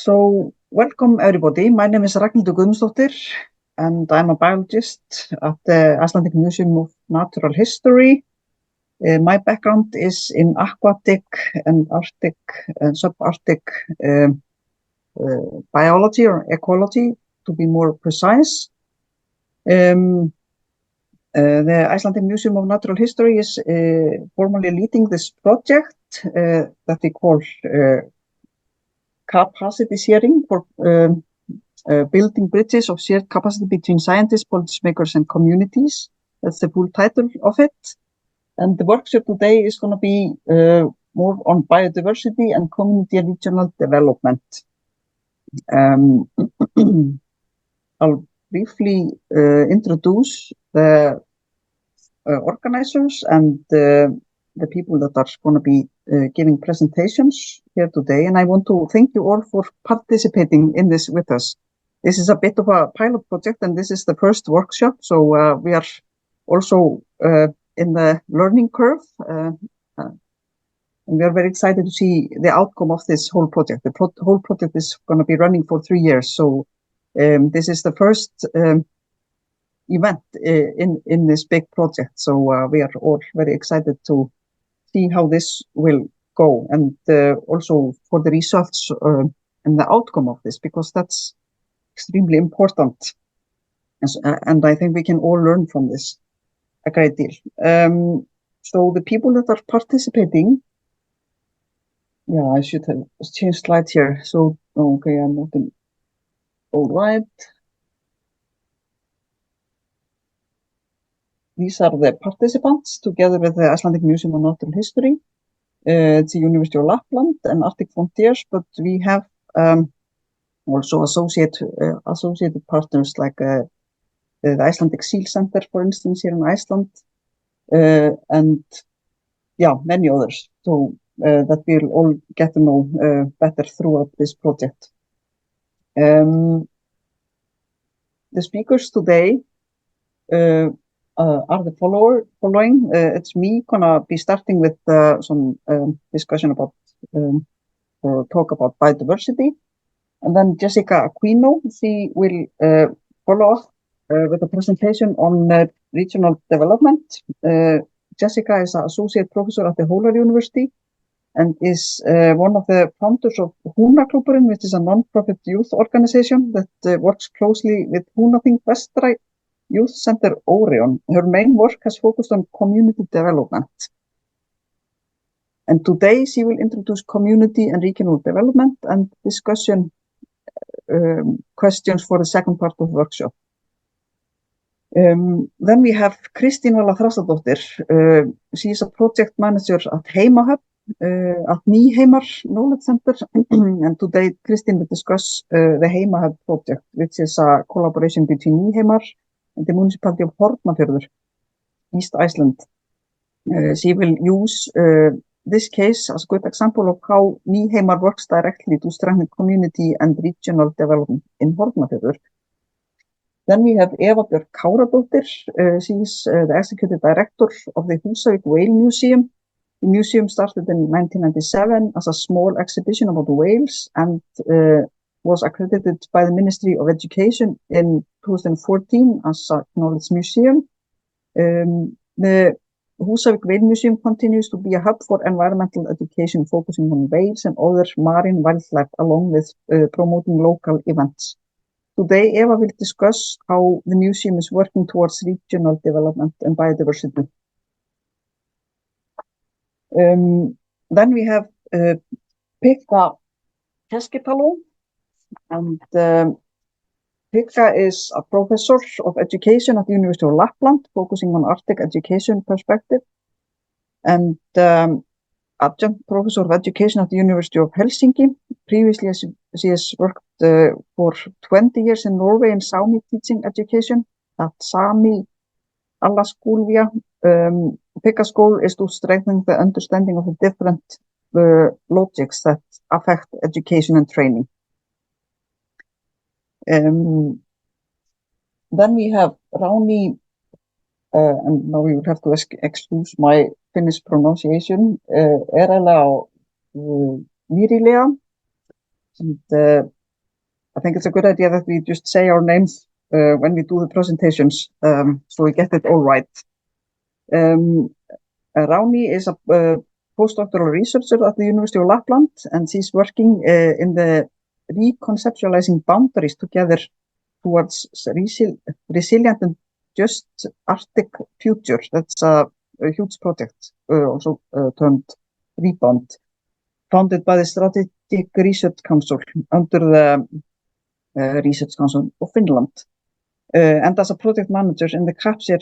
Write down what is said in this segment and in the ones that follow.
So, welcome everybody. My name is Ragnhildur Guðmundsdóttir and I'm a biologist at the Icelandic Museum of Natural History. My background is in aquatic and Arctic and subarctic biology or ecology, to be more precise. The Icelandic Museum of Natural History is formally leading this project that we call capacity sharing for building bridges of shared capacity between scientists, policymakers, and communities. That's the full title of it. And the workshop today is going to be more on biodiversity and community and regional development. I'll briefly introduce the organizers and the people that are going to be giving presentations here today. And I want to thank you all for participating in this with us. This is a bit of a pilot project and this is the first workshop. So we are also in the learning curve. And we are very excited to see the outcome of this whole project. The whole project is going to be running for 3 years. So this is the first event in this big project. So we are all very excited to see how this will go and also for the results and the outcome of this, because that's extremely important. And I think we can all learn from this a great deal. So the people that are participating, yeah, I should have changed slides here. So, okay, I'm not in, all right. These are the participants together with the Icelandic Museum of Natural History. It's the University of Lapland and Arctic Frontiers, but we have also associated partners like the Icelandic Seal Center, for instance, here in Iceland, and yeah, many others. So that we'll all get to know better throughout this project. The speakers today are the following. It's me gonna be starting with some discussion about or talk about biodiversity, and then Jessica Aquino, she will follow up with a presentation on regional development. Jessica is an associate professor at the Hólar University and is one of the founders of Húnaklúbburinn, which is a non-profit youth organization that works closely with Húnaþing Vestra Youth Center Orion. Her main work has focused on community development. And today she will introduce community and regional development and discussion questions for the second part of the workshop. Then we have Kristín Vala Þrastardóttir. She is a project manager at Heimahöfn, at Nýheimar Knowledge Center. And today Kristín will discuss the Heimahöfn project, which is a collaboration between Nýheimar and the municipality of Hornafjörður, East Iceland. She will use this case as a good example of how Nýheimar works directly to strengthen community and regional development in Hornafjörður. Then we have Eva Björk Káradóttir. She is the executive director of the Húsavík Whale Museum. The museum started in 1997 as a small exhibition about whales and was accredited by the Ministry of Education in 2014 as a knowledge museum. The Húsavík Whale Museum continues to be a hub for environmental education, focusing on whales and other marine wildlife, along with promoting local events. Today, Eva will discuss how the museum is working towards regional development and biodiversity. Then we have Pekka Keskitalo, and Pekka is a professor of education at the University of Lapland, focusing on Arctic education perspective, and adjunct professor of education at the University of Helsinki. Previously, she has worked for 20 years in Norway in Sami teaching education at Sami Alaskólvia. Pekka's goal is to strengthen the understanding of the different logics that affect education and training. Then we have Rauni, and now you would have to excuse my Finnish pronunciation, Erela Virilea. And I think it's a good idea that we just say our names when we do the presentations, so we get it all right. Rani is a postdoctoral researcher at the University of Lapland, and she's working in the reconceptualizing boundaries together towards resilient and just Arctic future. That's a huge project, also termed Rebound, founded by the Strategic Research Council under the Research Council of Finland. And as a project manager in the Capture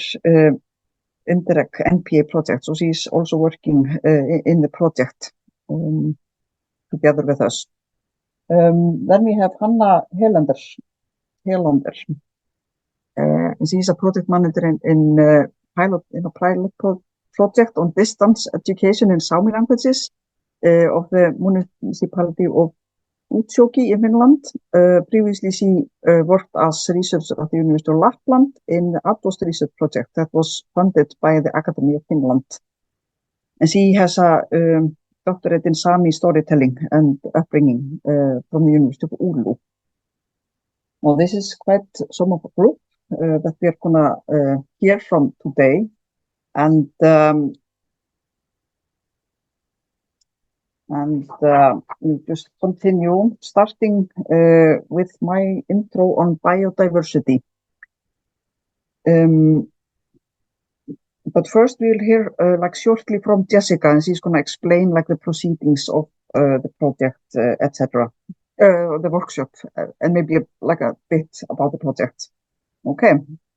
Interreg NPA project, so she's also working in the project together with us. Then we have Hanna Helander. She's a project manager in a pilot project on distance education in Sami languages of the municipality of Húsavík in Finland. Previously, she worked as researcher at the University of Lapland in the Atlas research project that was funded by the Academy of Finland. And she has a doctorate in Sami storytelling and upbringing from the University of Oulu. Well, this is quite some of the group that we are gonna hear from today. And we'll just continue, starting with my intro on biodiversity. But first we'll hear like shortly from Jessica, and she's going to explain like the proceedings of the project, etc., the workshop, and maybe like a bit about the project. Okay,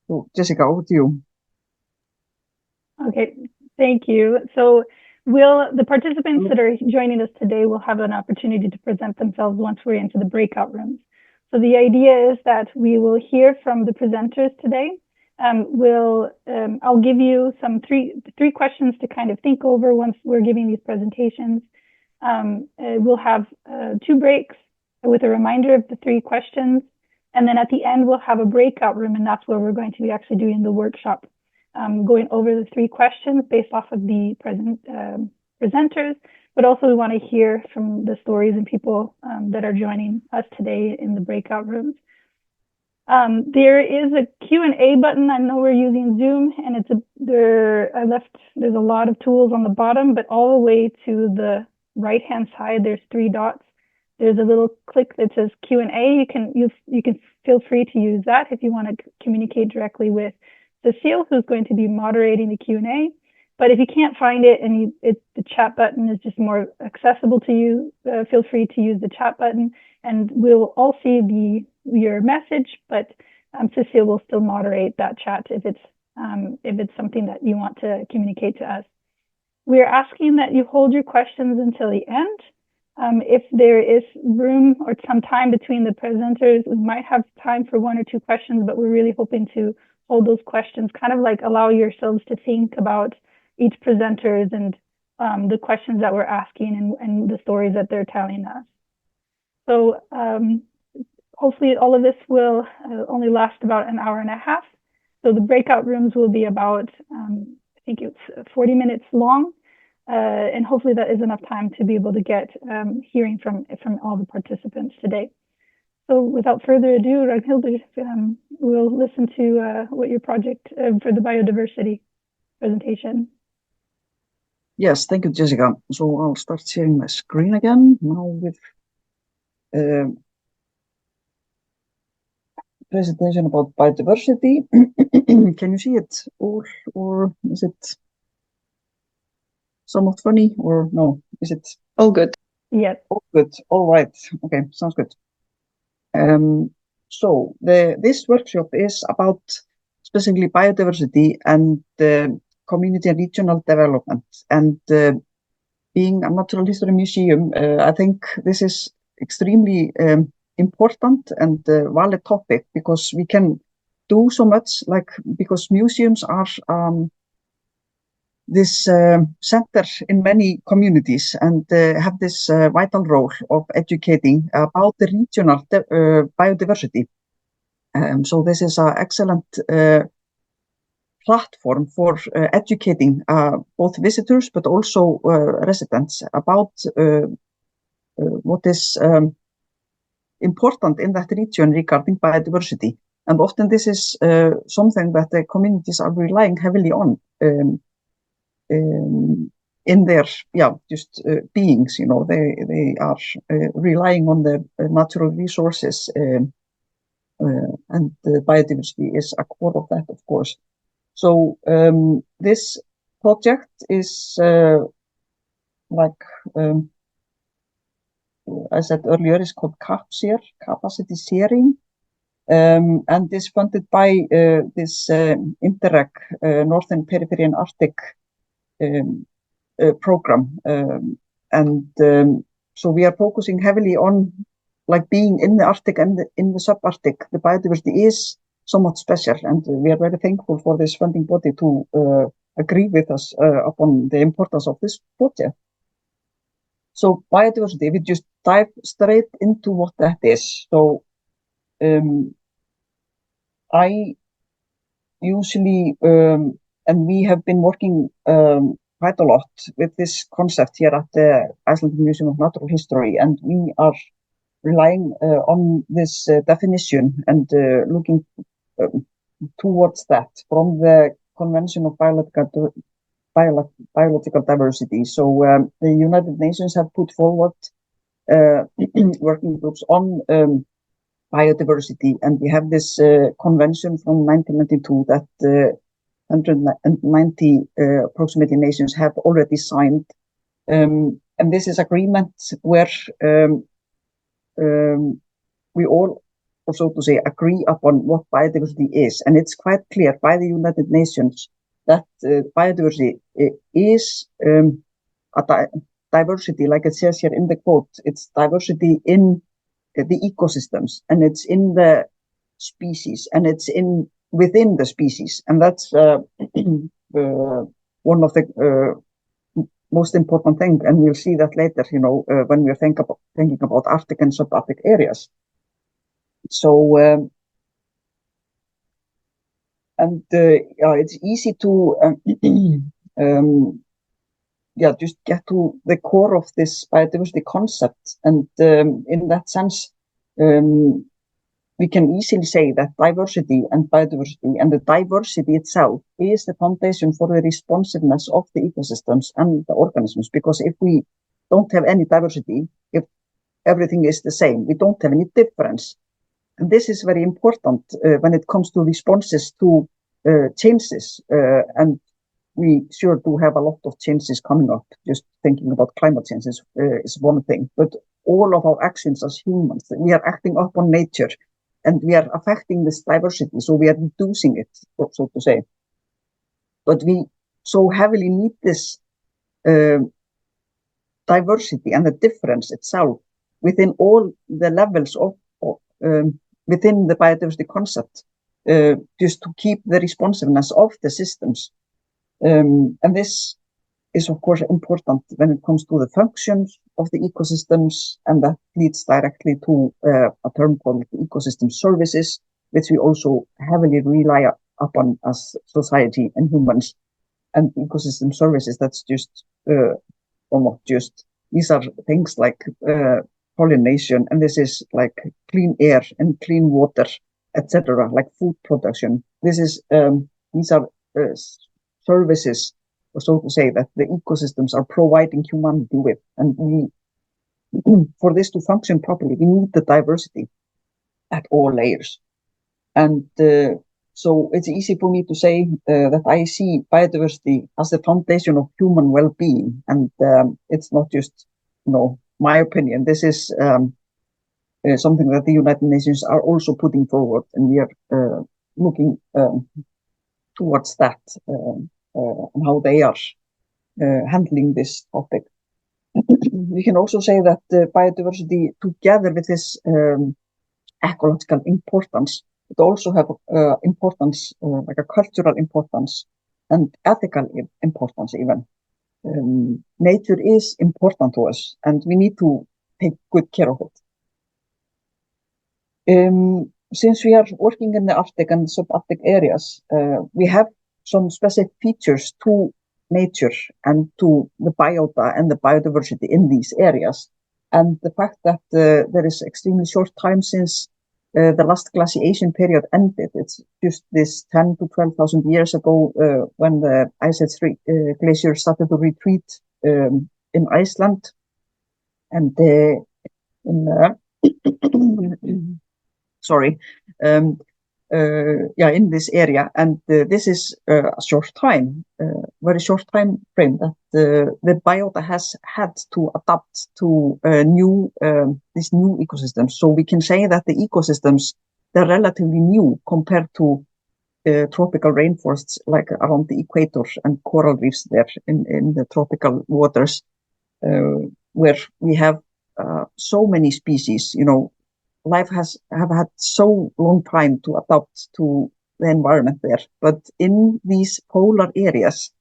so Jessica, over to you. Okay, thank you. So the participants that are joining us today will have an opportunity to present themselves once we're into the breakout rooms. So the idea is that we will hear from the presenters today. I'll give you some three questions to kind of think over once we're giving these presentations. We'll have 2 breaks with a reminder of the 3 questions. And then at the end, we'll have a breakout room, and that's where we're going to be actually doing the workshop, going over the 3 questions based off of the presenters, but also we want to hear from the stories and people that are joining us today in the breakout rooms. There is a Q&A button. I know we're using Zoom, and there's a lot of tools on the bottom, but all the way to the right-hand side, there's 3 dots. There's a little click that says Q&A. You can feel free to use that if you want to communicate directly with Cecile, who's going to be moderating the Q&A. But if you can't find it and the chat button is just more accessible to you, feel free to use the chat button, and we'll all see your message, but Cecile will still moderate that chat if it's something that you want to communicate to us. We're asking that you hold your questions until the end. If there is room or some time between the presenters, we might have time for 1 or 2 questions, but we're really hoping to hold those questions, kind of like allow yourselves to think about each presenters and the questions that we're asking and the stories that they're telling us. So hopefully all of this will only last about an hour and a half. So the breakout rooms will be about, I think it's 40 minutes long. And hopefully that is enough time to be able to get hearing from all the participants today. So without further ado, Ragnhildur, we'll listen to what your project for the biodiversity presentation. Yes, thank you, Jessica. So I'll start sharing my screen again now with presentation about biodiversity. Can you see it all, or is it somewhat funny, or no? Is it all good? Yes. All good. All right. Okay, sounds good. So this workshop is about specifically biodiversity and community and regional development. And being a natural history museum, I think this is extremely important and valid topic, because we can do so much, like, because museums are this center in many communities and have this vital role of educating about the regional biodiversity. So this is an excellent platform for educating both visitors but also residents about what is important in that region regarding biodiversity. And often this is something that the communities are relying heavily on in their beings. They are relying on their natural resources, and biodiversity is a core of that, of course. So this project is I said earlier, is called CAPSHARE, Capacity Sharing, and is funded by this Interreg, Northern Periphery and Arctic program. So we are focusing heavily on being in the Arctic and in the subarctic. The biodiversity is somewhat special, and we are very thankful for this funding body to agree with us upon the importance of this project. So biodiversity, we just dive straight into what that is. So I usually, and we have been working quite a lot with this concept here at the Iceland Museum of Natural History, and we are relying on this definition and looking towards that from the Convention of Biological Diversity. So the United Nations have put forward working groups on biodiversity, and we have this convention from 1992 that 190 approximately nations have already signed, and this is agreement where we all, or so to say, agree upon what biodiversity is, and it's quite clear by the United Nations that biodiversity is a diversity, like it says here in the quote. It's diversity in the ecosystems, and it's in the species, and it's within the species, and that's one of the most important things, and we'll see that later, when we're thinking about Arctic and subarctic areas. So it's easy to just get to the core of this biodiversity concept, and in that sense, we can easily say that diversity and biodiversity and the diversity itself is the foundation for the responsiveness of the ecosystems and the organisms. Because if we don't have any diversity, if everything is the same, we don't have any difference. And this is very important when it comes to responses to changes. And we sure do have a lot of changes coming up. Just thinking about climate changes is one thing, but all of our actions as humans, we are acting upon nature, and we are affecting this diversity, so we are reducing it, so to say. But we so heavily need this diversity and the difference itself within all the levels of within the biodiversity concept, just to keep the responsiveness of the systems. And this is, of course, important when it comes to the functions of the ecosystems, and that leads directly to a term called ecosystem services, which we also heavily rely upon as society and humans. And ecosystem services, that's just, or not just, these are things like pollination, and this is like clean air and clean water, etc., like food production. This is these are services, or so to say, that the ecosystems are providing humanity with, and we, for this to function properly, we need the diversity at all layers. And so it's easy for me to say that I see biodiversity as the foundation of human well-being, and it's not just, my opinion. This is something that the United Nations are also putting forward, and we are looking towards that and how they are handling this topic. We can also say that biodiversity, together with this ecological importance, it also have importance, like a cultural importance and ethical importance even. Nature is important to us, and we need to take good care of it. Since we are working in the Arctic and subarctic areas, we have some specific features to nature and to the biota and the biodiversity in these areas. and the fact that there is extremely short time since the last glaciation period ended. It's just this 10 to 12,000 years ago when the Ice Age glacier started to retreat in Iceland and in this area, and this is a short time, very short time frame that the biota has had to adapt to these new ecosystems. So we can say that the ecosystems, they're relatively new compared to tropical rainforests like around the equator and coral reefs there in the tropical waters, where we have so many species. Life have had so long time to adapt to the environment there. But in these polar areas,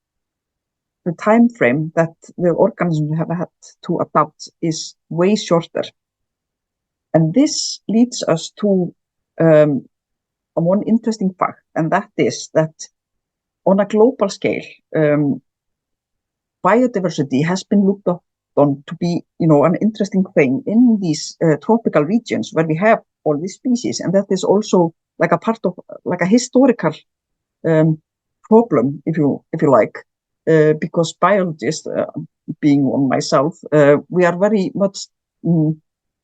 the time frame that the organisms have had to adapt is way shorter. And this leads us to one interesting fact, and that is that on a global scale, biodiversity has been looked on to be, an interesting thing in these tropical regions where we have all these species, and that is also like a part of like a historical problem, if you like, because biologists, being one myself, we are very much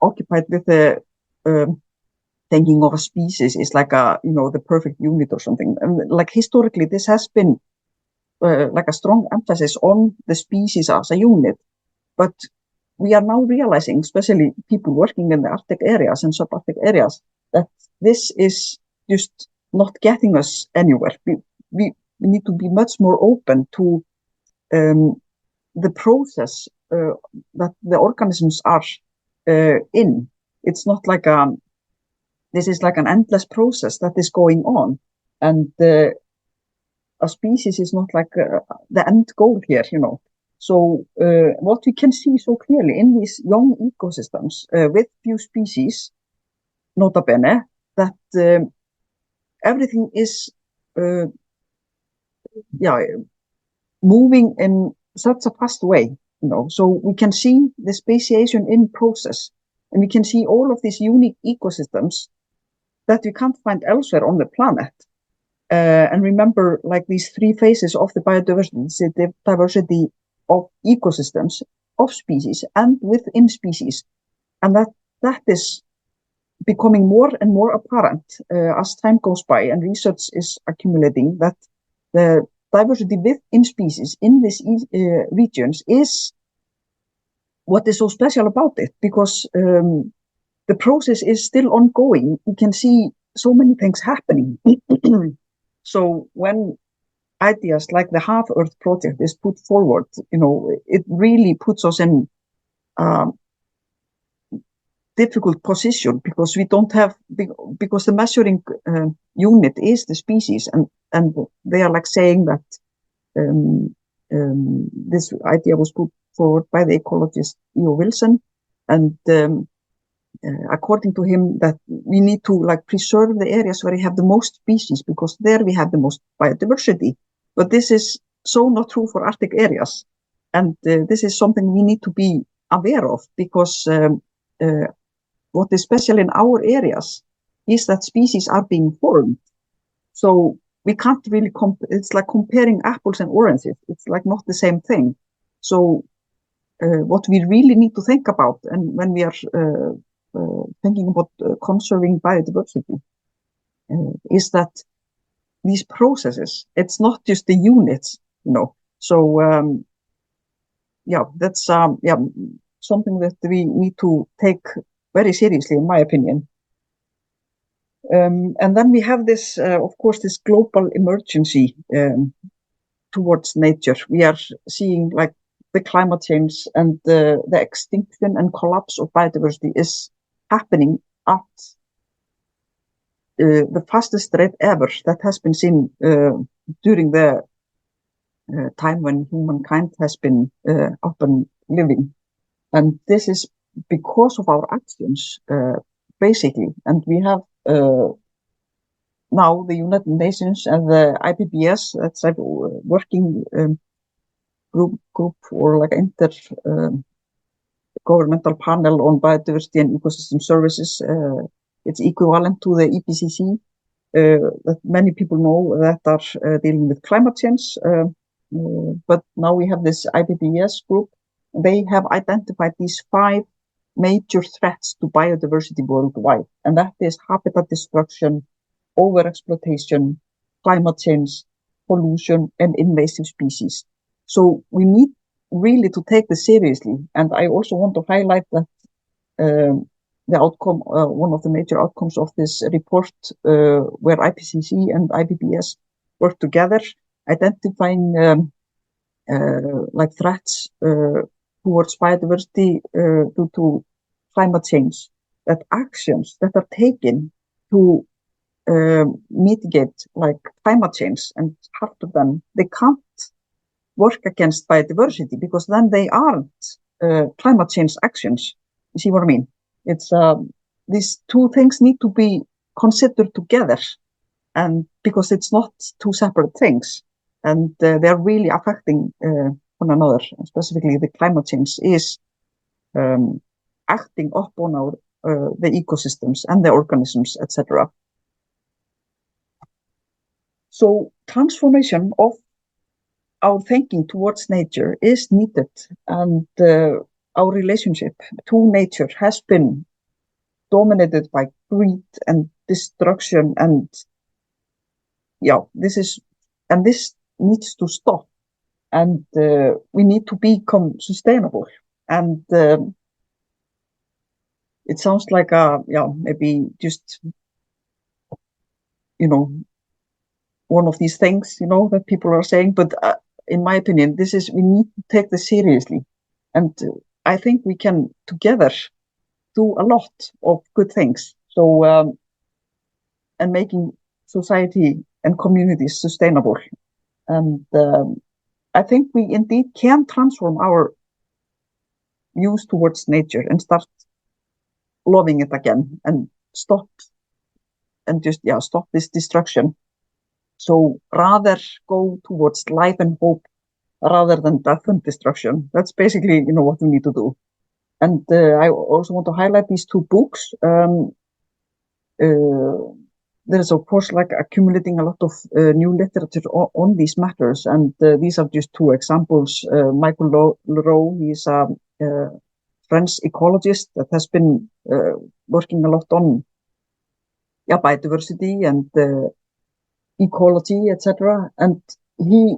occupied with the thinking of a species is like the perfect unit or something, and like historically this has been like a strong emphasis on the species as a unit. But we are now realizing, especially people working in the Arctic areas and subarctic areas, that this is just not getting us anywhere. We need to be much more open to the process that the organisms are in. It's not like this is like an endless process that is going on, and a species is not like the end goal here, So what we can see so clearly in these young ecosystems with few species, nota bene, that everything is moving in such a fast way, So we can see the speciation in process, and we can see all of these unique ecosystems that we can't find elsewhere on the planet. And remember, like these three phases of the biodiversity, the diversity of ecosystems, of species, and within species. And that is becoming more and more apparent as time goes by and research is accumulating, that the diversity within species in these regions is what is so special about it, because the process is still ongoing. We can see so many things happening. So when ideas like the Half Earth Project is put forward, it really puts us in a difficult position, because we don't have, because the measuring unit is the species, and they are like saying that this idea was put forward by the ecologist E.O. Wilson, and according to him, that we need to like preserve the areas where we have the most species, because there we have the most biodiversity. But this is so not true for Arctic areas, and this is something we need to be aware of, because what is special in our areas is that species are being formed. So we can't really it's like comparing apples and oranges. It's like not the same thing. So what we really need to think about, and when we are thinking about conserving biodiversity, is that these processes, it's not just the units, So that's something that we need to take very seriously, in my opinion. And then we have this, of course, this global emergency towards nature. We are seeing like the climate change and the extinction and collapse of biodiversity is happening at the fastest rate ever that has been seen during the time when humankind has been up and living. And this is because of our actions, basically. And we have now the United Nations and the IPBES, that's a working group or like Intergovernmental Panel on Biodiversity and Ecosystem Services. It's equivalent to the IPCC, that many people know that are dealing with climate change. But now we have this IPBES group. They have identified these 5 major threats to biodiversity worldwide, and that is habitat destruction, overexploitation, climate change, pollution, and invasive species. So we need really to take this seriously. And I also want to highlight that the outcome, one of the major outcomes of this report, where IPCC and IPBES work together, identifying like threats towards biodiversity due to climate change, that actions that are taken to mitigate like climate change and harder them, they can't work against biodiversity because then they aren't climate change actions. You see what I mean? It's these 2 things need to be considered together, and because it's not 2 separate things, and they're really affecting one another. Specifically, the climate change is acting up on our the ecosystems and the organisms, etc. So transformation of our thinking towards nature is needed, and our relationship to nature has been dominated by greed and destruction, and this needs to stop, and we need to become sustainable. And it sounds like maybe just one of these things that people are saying, but in my opinion, we need to take this seriously, and I think we can together do a lot of good things. So and making society and communities sustainable, and I think we indeed can transform our views towards nature and start loving it again, and stop this destruction. So rather go towards life and hope rather than death and destruction. That's basically what we need to do. And I also want to highlight these 2 books. There is, of course, like accumulating a lot of new literature on these matters, and these are just 2 examples. Michael Leroux, he's a French ecologist that has been working a lot on biodiversity and ecology, etc. And he,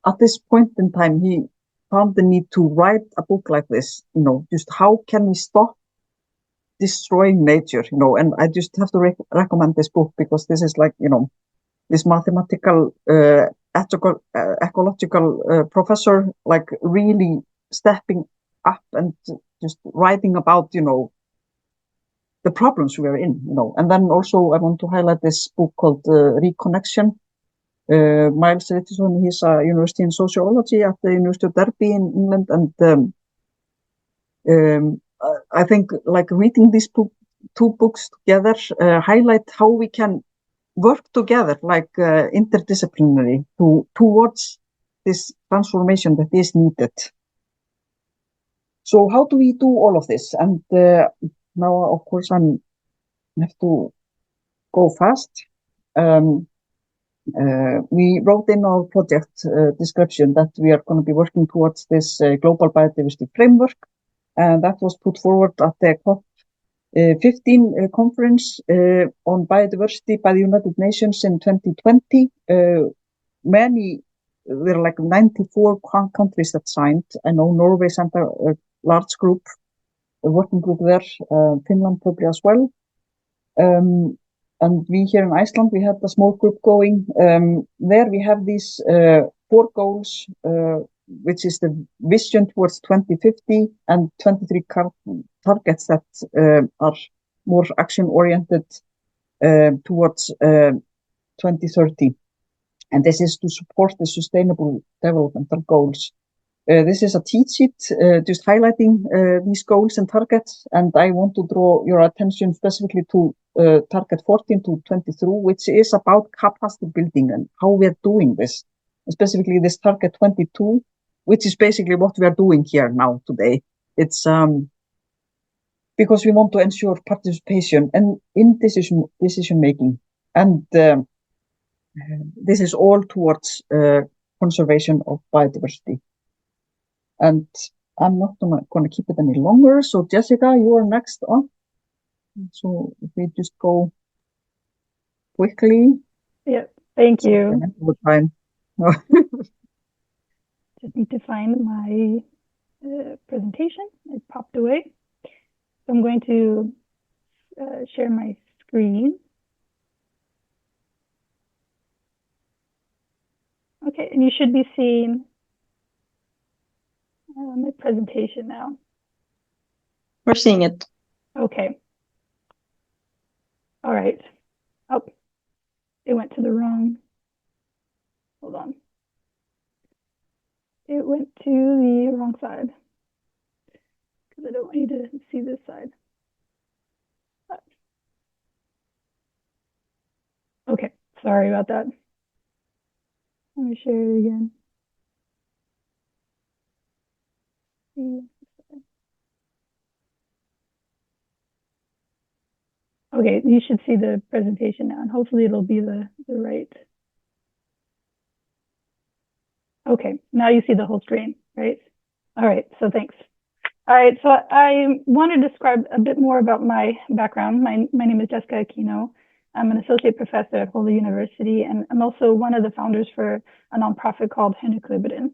at this point in time, he found the need to write a book like this. Just how can we stop destroying nature? And I just have to recommend this book, because this is like this mathematical ecological professor, like really stepping up and just writing about the problems we are in. And then also I want to highlight this book called Reconnection. Miles Richardson, he's a university in sociology at the University of Derby in England, and I think like reading these 2 books together highlight how we can work together, like interdisciplinary, towards this transformation that is needed. So how do we do all of this? And now, of course, I have to go fast. We wrote in our project description that we are going to be working towards this global biodiversity framework, and that was put forward at the COP15 conference on biodiversity by the United Nations in 2020. There are like 94 countries that signed. I know Norway sent a large group, a working group there, Finland probably as well. And we here in Iceland, we had a small group going. There we have these 4 goals, which is the vision towards 2050, and 23 targets that are more action-oriented towards 2030. And this is to support the sustainable developmental goals. This is a cheat sheet just highlighting these goals and targets, and I want to draw your attention specifically to target 14 to 23, which is about capacity building and how we are doing this. And specifically this target 22, which is basically what we are doing here now today. It's because we want to ensure participation and in decision making, and this is all towards conservation of biodiversity. And I'm not going to keep it any longer. So Jessica, you are next on. So if we just go quickly. Yeah, thank you. Time. Just need to find my presentation. It popped away. So I'm going to share my screen. Okay, and you should be seeing my presentation now. We're seeing it. Okay. All right. Oh, it went to the wrong. Hold on. It went to the wrong side because I don't want you to see this side. Okay, sorry about that. Let me share it again. Okay, you should see the presentation now, and hopefully it'll be the right. Okay, now you see the whole screen, right? All right, so thanks. All right, so I want to describe a bit more about my background. My name is Jessica Aquino. I'm an associate professor at Húsavík University, and I'm also one of the founders for a nonprofit called Heimahöfn.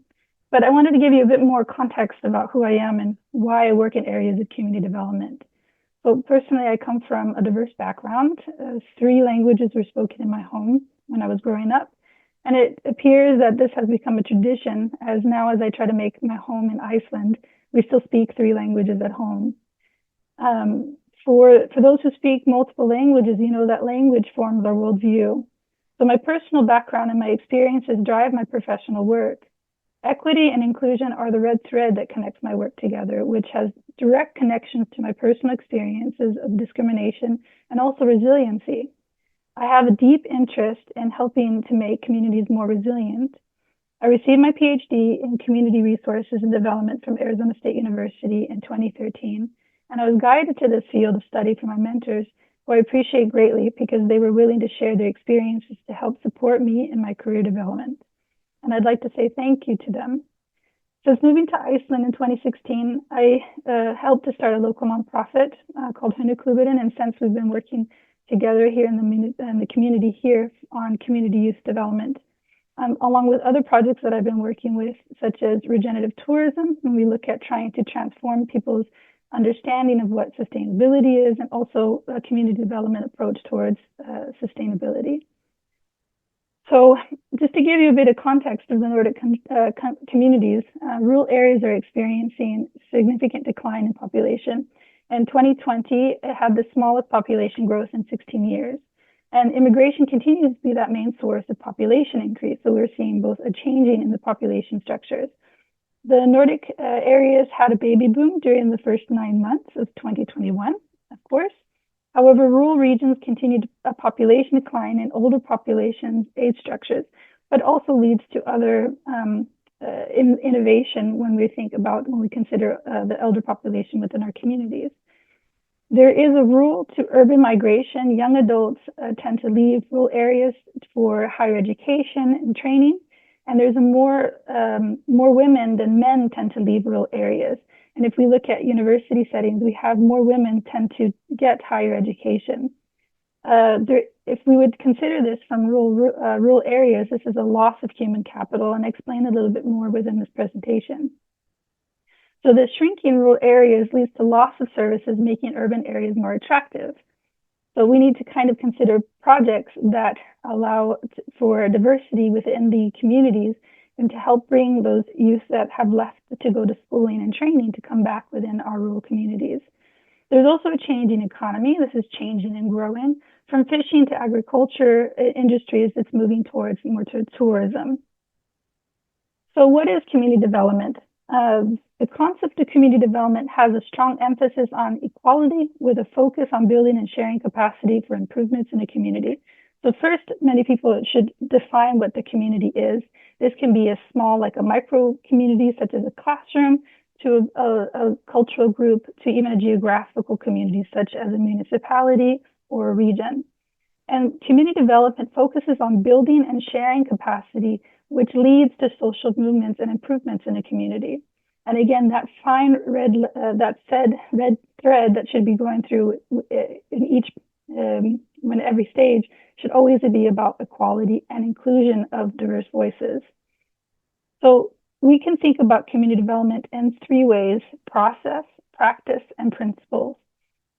But I wanted to give you a bit more context about who I am and why I work in areas of community development. So personally, I come from a diverse background. 3 languages were spoken in my home when I was growing up. And it appears that this has become a tradition, as now as I try to make my home in Iceland, we still speak 3 languages at home. For those who speak multiple languages, you know that language forms our worldview. So my personal background and my experiences drive my professional work. Equity and inclusion are the red thread that connects my work together, which has direct connections to my personal experiences of discrimination and also resiliency. I have a deep interest in helping to make communities more resilient. I received my PhD in Community Resources and Development from Arizona State University in 2013, and I was guided to this field of study from my mentors, who I appreciate greatly because they were willing to share their experiences to help support me in my career development. And I'd like to say thank you to them. Since moving to Iceland in 2016, I helped to start a local nonprofit called Hundaklúbburinn, and since we've been working together here in the community here on community youth development, along with other projects that I've been working with, such as regenerative tourism, and we look at trying to transform people's understanding of what sustainability is, and also a community development approach towards sustainability. So just to give you a bit of context of the Nordic communities, rural areas are experiencing significant decline in population. In 2020, it had the smallest population growth in 16 years. And immigration continues to be that main source of population increase. So we're seeing both a changing in the population structures. The Nordic areas had a baby boom during the first 9 months of 2021, of course. However, rural regions continued a population decline in older populations, age structures, but also leads to other innovation when we consider the elder population within our communities. There is a rural to urban migration. Young adults tend to leave rural areas for higher education and training, and there's more women than men tend to leave rural areas. And if we look at university settings, we have more women tend to get higher education. If we would consider this from rural areas, this is a loss of human capital, and I explain a little bit more within this presentation. So the shrinking rural areas leads to loss of services, making urban areas more attractive. So we need to kind of consider projects that allow for diversity within the communities and to help bring those youth that have left to go to schooling and training to come back within our rural communities. There's also a changing economy. This is changing and growing. From fishing to agriculture industries, it's moving more to tourism. So what is community development? The concept of community development has a strong emphasis on equality with a focus on building and sharing capacity for improvements in a community. So first, many people should define what the community is. This can be as small, like a micro community, such as a classroom, to a cultural group, to even a geographical community, such as a municipality or a region. And community development focuses on building and sharing capacity, which leads to social movements and improvements in a community. And again, that fine red thread that should be going through in each, when every stage, should always be about equality and inclusion of diverse voices. So we can think about community development in three ways: process, practice, and principles.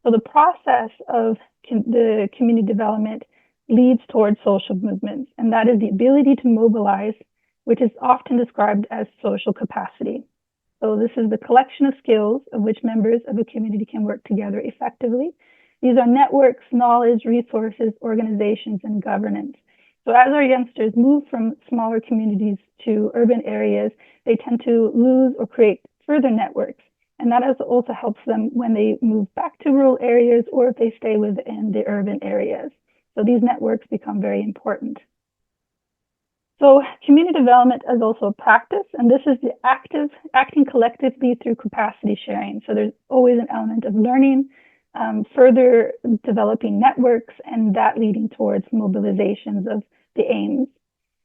So the process of the community development leads towards social movements, and that is the ability to mobilize, which is often described as social capacity. So this is the collection of skills of which members of a community can work together effectively. These are networks, knowledge, resources, organizations, and governance. So as our youngsters move from smaller communities to urban areas, they tend to lose or create further networks. And that also helps them when they move back to rural areas or if they stay within the urban areas. So these networks become very important. So community development is also a practice, and this is the acting collectively through capacity sharing. So there's always an element of learning, further developing networks, and that leading towards mobilizations of the aims.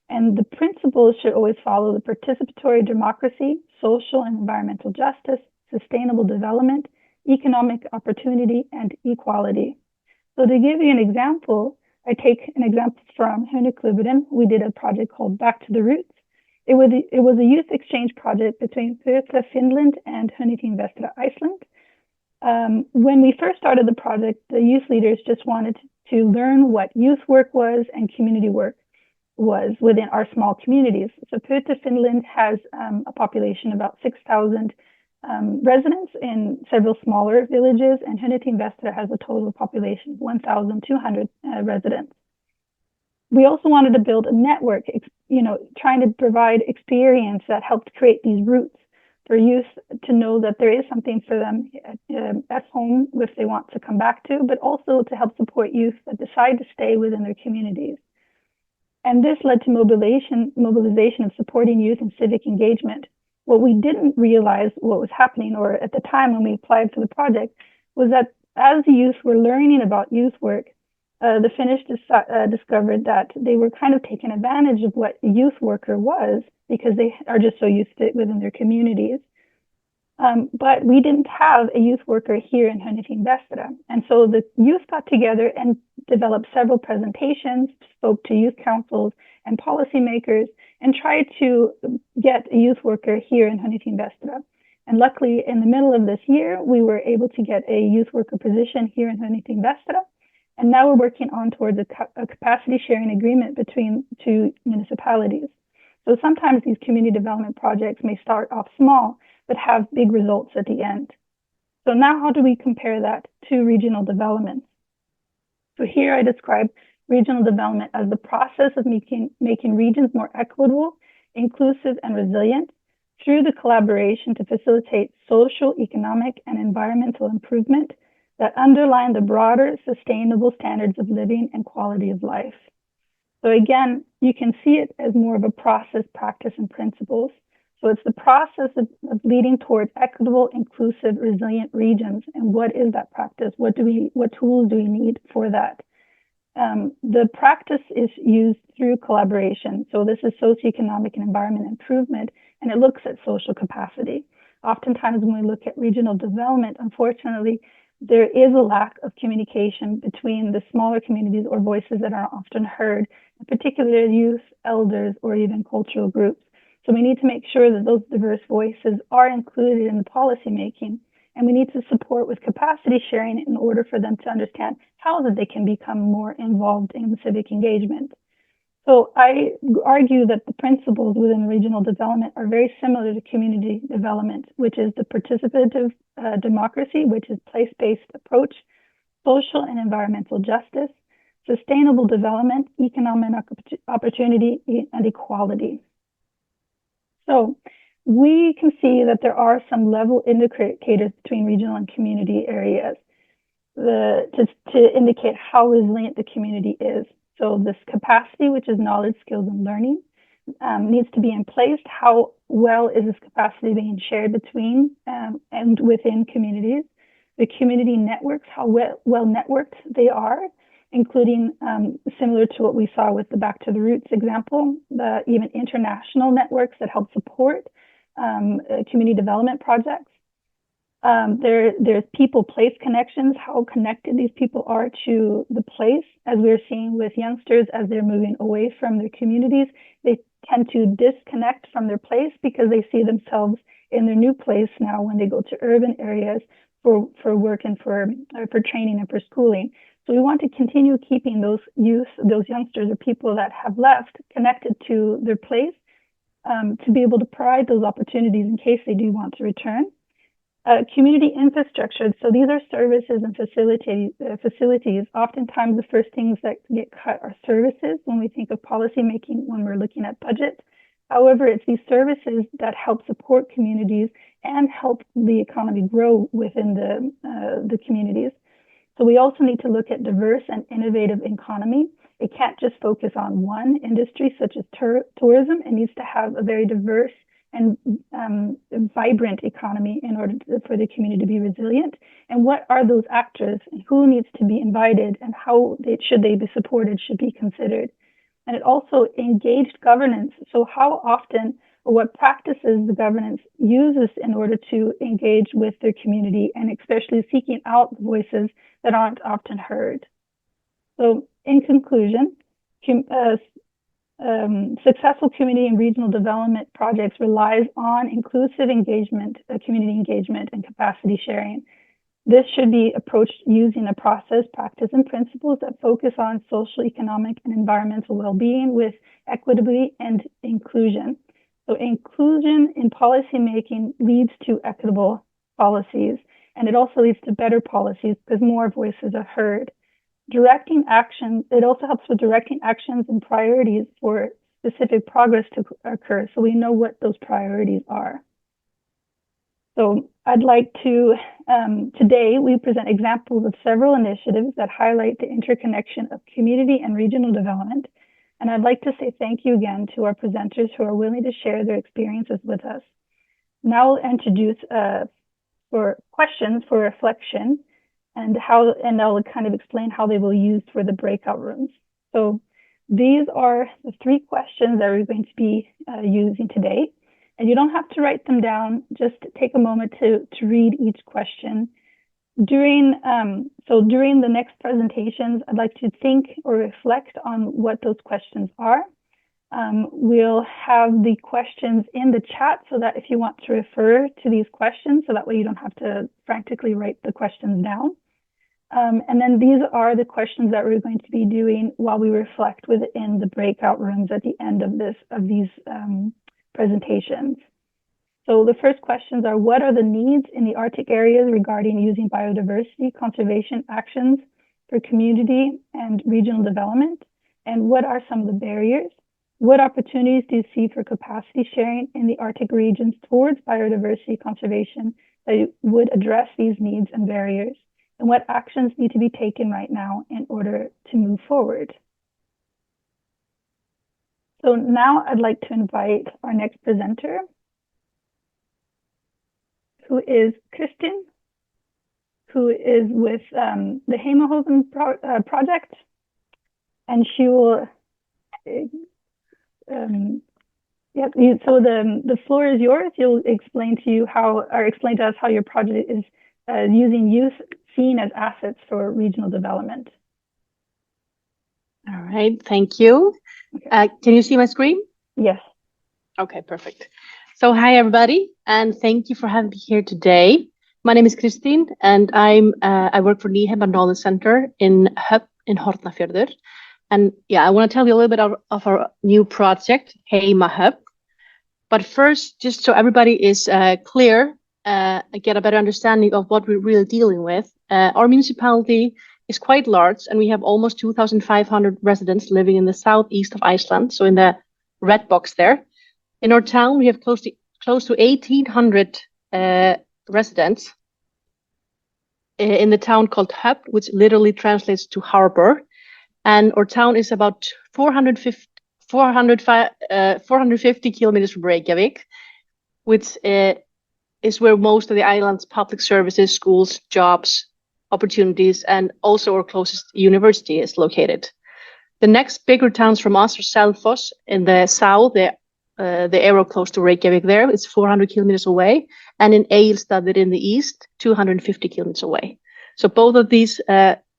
And the principles should always follow the participatory democracy, social and environmental justice, sustainable development, economic opportunity, and equality. So to give you an example, I take an example from Hönöklubben. We did a project called Back to the Roots. It was a youth exchange project between Finland and Hönöklubben, Iceland. When we first started the project, the youth leaders just wanted to learn what youth work was and community work was within our small communities. So Finland has a population of about 6,000 residents in several smaller villages, and Hönöklubben has a total population of 1,200 residents. We also wanted to build a network, trying to provide experience that helped create these roots for youth to know that there is something for them at home if they want to come back to, but also to help support youth that decide to stay within their communities. And this led to mobilization of supporting youth in civic engagement. What we didn't realize what was happening, or at the time when we applied for the project, was that as the youth were learning about youth work, the Finnish discovered that they were kind of taking advantage of what a youth worker was because they are just so used to it within their communities. But we didn't have a youth worker here in Hönöklubben. And so the youth got together and developed several presentations, spoke to youth councils and policymakers, and tried to get a youth worker here in Hönöklubben. And luckily, in the middle of this year, we were able to get a youth worker position here in Hönöklubben. And now we're working on towards a capacity sharing agreement between two municipalities. So sometimes these community development projects may start off small, but have big results at the end. So now how do we compare that to regional development? So here I describe regional development as the process of making regions more equitable, inclusive, and resilient through the collaboration to facilitate social, economic, and environmental improvement that underline the broader sustainable standards of living and quality of life. So again, you can see it as more of a process, practice, and principles. So it's the process of leading towards equitable, inclusive, resilient regions. And what is that practice? What tools do we need for that? The practice is used through collaboration. So this is socioeconomic and environment improvement, and it looks at social capacity. Oftentimes when we look at regional development, unfortunately, there is a lack of communication between the smaller communities or voices that are often heard, particularly youth, elders, or even cultural groups. So we need to make sure that those diverse voices are included in the policy making, and we need to support with capacity sharing in order for them to understand how that they can become more involved in civic engagement. So I argue that the principles within regional development are very similar to community development, which is the participative democracy, which is place-based approach, social and environmental justice, sustainable development, economic opportunity, and equality. So we can see that there are some level indicators between regional and community areas to indicate how resilient the community is. So this capacity, which is knowledge, skills, and learning. needs to be in place. How well is this capacity being shared between and within communities? The community networks, how well networked they are, including similar to what we saw with the Back to the Roots example, even international networks that help support community development projects. There's people-place connections, how connected these people are to the place. As we're seeing with youngsters, as they're moving away from their communities, they tend to disconnect from their place because they see themselves in their new place now when they go to urban areas for work and for training and for schooling. So we want to continue keeping those youth, those youngsters or people that have left connected to their place to be able to provide those opportunities in case they do want to return. Community infrastructure. So these are services and facilities. Oftentimes the first things that get cut are services when we think of policy making, when we're looking at budget. However, it's these services that help support communities and help the economy grow within the communities. So we also need to look at diverse and innovative economy. It can't just focus on one industry such as tourism. It needs to have a very diverse and vibrant economy in order for the community to be resilient. And what are those actors and who needs to be invited and how should they be supported should be considered. And it also engaged governance. So how often or what practices the governance uses in order to engage with their community and especially seeking out voices that aren't often heard. So in conclusion, successful community and regional development projects relies on inclusive engagement, community engagement, and capacity sharing. This should be approached using a process, practice, and principles that focus on social, economic, and environmental well-being with equity and inclusion. So inclusion in policymaking leads to equitable policies, and it also leads to better policies because more voices are heard. Directing action, it also helps with directing actions and priorities for specific progress to occur, so we know what those priorities are. So I'd like to, today we present examples of several initiatives that highlight the interconnection of community and regional development. And I'd like to say thank you again to our presenters who are willing to share their experiences with us. Now I'll introduce for questions for reflection and I'll kind of explain how they will be used for the breakout rooms. So these are the 3 questions that we're going to be using today. And you don't have to write them down, just take a moment to read each question. During the next presentations, I'd like to think or reflect on what those questions are. We'll have the questions in the chat so that if you want to refer to these questions, so that way you don't have to frantically write the questions down. And then these are the questions that we're going to be doing while we reflect within the breakout rooms at the end of these presentations. So the first questions are, what are the needs in the Arctic areas regarding using biodiversity conservation actions for community and regional development? And what are some of the barriers? What opportunities do you see for capacity sharing in the Arctic regions towards biodiversity conservation that would address these needs and barriers? And what actions need to be taken right now in order to move forward? So now I'd like to invite our next presenter, who is Kristín, who is with the Heimahöfn project, and she will, so the floor is yours. You'll explain to us how your project is using youth seen as assets for regional development. All right, thank you. Okay. Can you see my screen? Yes. Okay, perfect. So hi everybody, and thank you for having me here today. My name is Kristín, and I work for Nýheimar Knowledge Center in Höfn in Hornafjörður. And yeah, I want to tell you a little bit of our new project, Heimahöfn. But first, just so everybody is clear, get a better understanding of what we're really dealing with. Our municipality is quite large, and we have almost 2,500 residents living in the southeast of Iceland, so in the red box there. In our town, we have close to 1,800 residents in the town called Höfn, which literally translates to harbor. And our town is about 450 450 kilometers from Reykjavik, which is where most of the island's public services, schools, jobs, opportunities, and also our closest university is located. The next bigger towns from us are Selfoss in the south, the area close to Reykjavik there, it's 400 kilometers away, and in Egilsstaðir in the east, 250 kilometers away. So both of these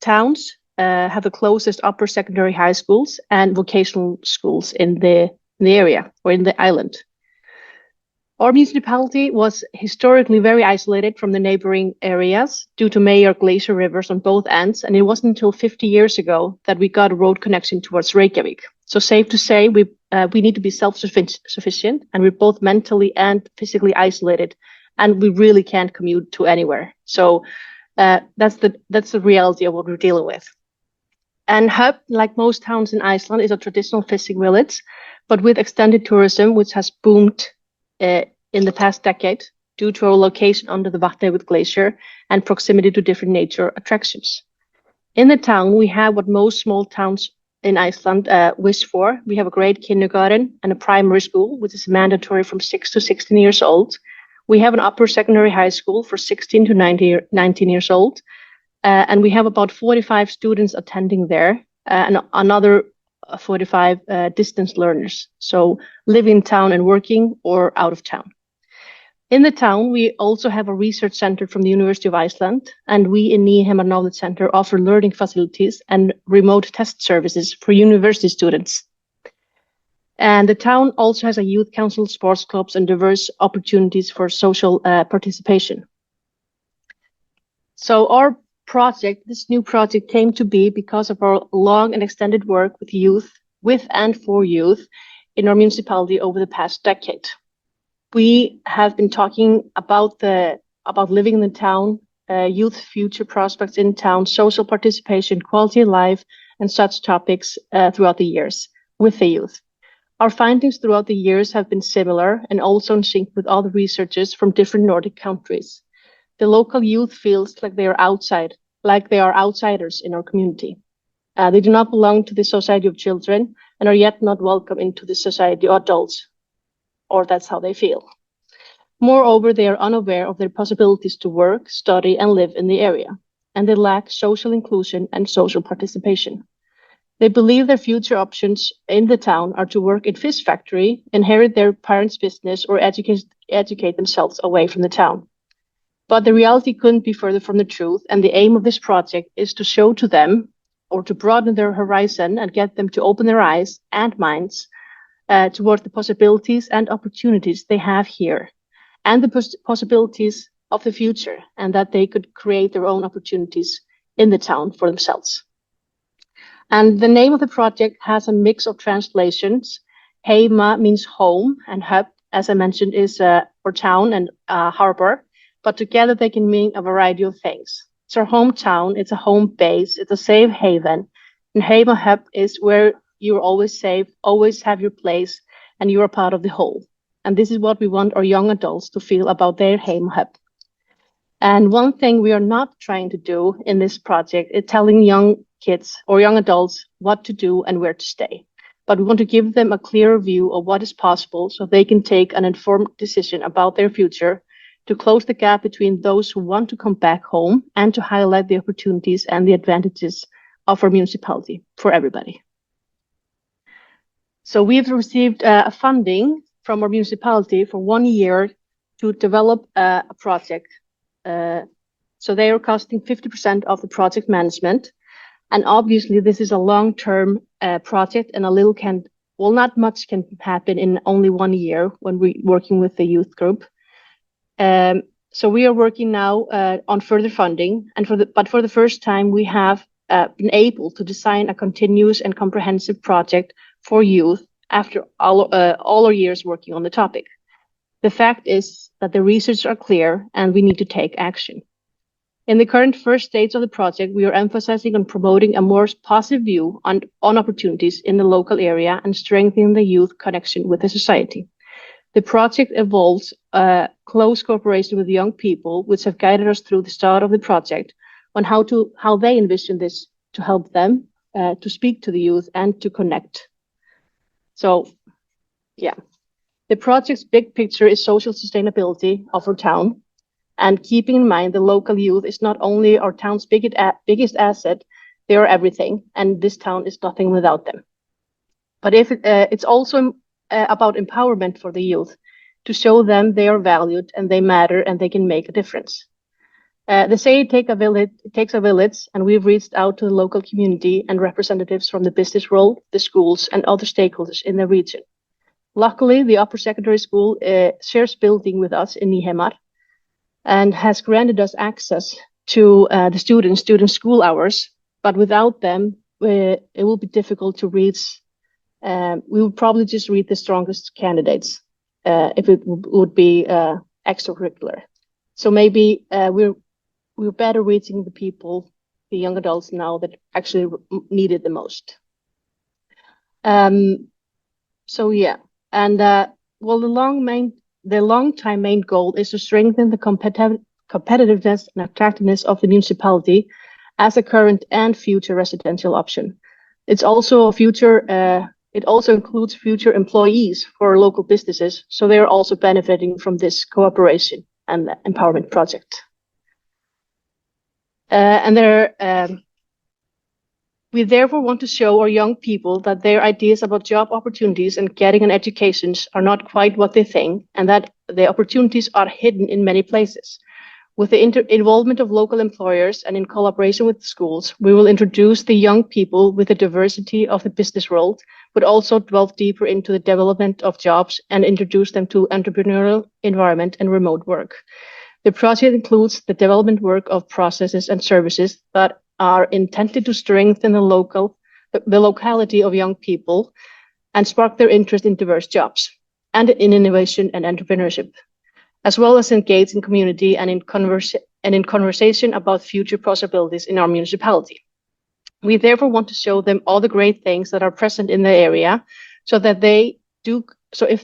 towns have the closest upper secondary high schools and vocational schools in the area or in the island. Our municipality was historically very isolated from the neighboring areas due to major glacier rivers on both ends, and it wasn't until 50 years ago that we got a road connection towards Reykjavik. So safe to say we need to be self-sufficient, and we're both mentally and physically isolated, and we really can't commute to anywhere. So that's the reality of what we're dealing with. And Höfn, like most towns in Iceland, is a traditional fishing village, but with extended tourism, which has boomed in the past decade due to our location under the Vatnajökull glacier and proximity to different nature attractions. In the town, we have what most small towns in Iceland wish for. We have a great kindergarten and a primary school, which is mandatory from 6 to 16 years old. We have an upper secondary high school for 16 to 19 years old. And we have about 45 students attending there and another 45 distance learners. So live in town and working or out of town. In the town, we also have a research center from the University of Iceland, and we in Nýheimar Knowledge Center offer learning facilities and remote test services for university students. And the town also has a youth council, sports clubs, and diverse opportunities for social participation. So our project, this new project, came to be because of our long and extended work with youth, with and for youth in our municipality over the past decade. We have been talking about living in the town, youth future prospects in town, social participation, quality of life, and such topics throughout the years with the youth. Our findings throughout the years have been similar and also in sync with other researchers from different Nordic countries. The local youth feels like they are outsiders in our community. They do not belong to the society of children and are yet not welcome into the society of adults, or that's how they feel. Moreover, they are unaware of their possibilities to work, study, and live in the area, and they lack social inclusion and social participation. They believe their future options in the town are to work in fish factory, inherit their parents' business, or educate themselves away from the town. But the reality couldn't be further from the truth, and the aim of this project is to show to them, or to broaden their horizon and get them to open their eyes and minds towards the possibilities and opportunities they have here, and the possibilities of the future, and that they could create their own opportunities in the town for themselves. And the name of the project has a mix of translations. Heima means home, and Höfn, as I mentioned, is for town and harbor, but together they can mean a variety of things. It's our hometown, it's a home base, it's a safe haven, and Heimahöfn is where you're always safe, always have your place, and you're a part of the whole. And this is what we want our young adults to feel about their Heimahöfn. And one thing we are not trying to do in this project is telling young kids or young adults what to do and where to stay. But we want to give them a clearer view of what is possible so they can take an informed decision about their future, to close the gap between those who want to come back home and to highlight the opportunities and the advantages of our municipality for everybody. So we've received funding from our municipality for 1 year to develop a project. So they are costing 50% of the project management. And obviously this is a long-term project, and not much can happen in only 1 year when we're working with the youth group. So we are working now on further funding, but for the first time we have been able to design a continuous and comprehensive project for youth after all our years working on the topic. The fact is that the research are clear and we need to take action. In the current first stage of the project, we are emphasizing on promoting a more positive view on opportunities in the local area and strengthening the youth connection with the society. The project involves close cooperation with young people, which have guided us through the start of the project on how they envision this to help them to speak to the youth and to connect. So yeah, the project's big picture is social sustainability of our town, and keeping in mind the local youth is not only our town's biggest asset, they are everything, and this town is nothing without them. But it's also about empowerment for the youth, to show them they are valued and they matter and they can make a difference. They say it takes a village, and we've reached out to the local community and representatives from the business world, the schools, and other stakeholders in the region. Luckily, the upper secondary school shares building with us in Nýheimar and has granted us access to the student school hours. But without them, it will be difficult to reach. We will probably just reach the strongest candidates if it would be extracurricular. So maybe we're better reaching the people, the young adults now that actually need it the most. So yeah, and well, the long-time main goal is to strengthen the competitiveness and attractiveness of the municipality as a current and future residential option. It's also a future. It also includes future employees for local businesses, so they are also benefiting from this cooperation and empowerment project. We therefore want to show our young people that their ideas about job opportunities and getting an education are not quite what they think, and that the opportunities are hidden in many places. With the involvement of local employers and in collaboration with schools, we will introduce the young people with the diversity of the business world, but also delve deeper into the development of jobs and introduce them to entrepreneurial environment and remote work. The project includes the development work of processes and services that are intended to strengthen the locality of young people and spark their interest in diverse jobs and in innovation and entrepreneurship, as well as engage in community and in conversation about future possibilities in our municipality. We therefore want to show them all the great things that are present in the area, so if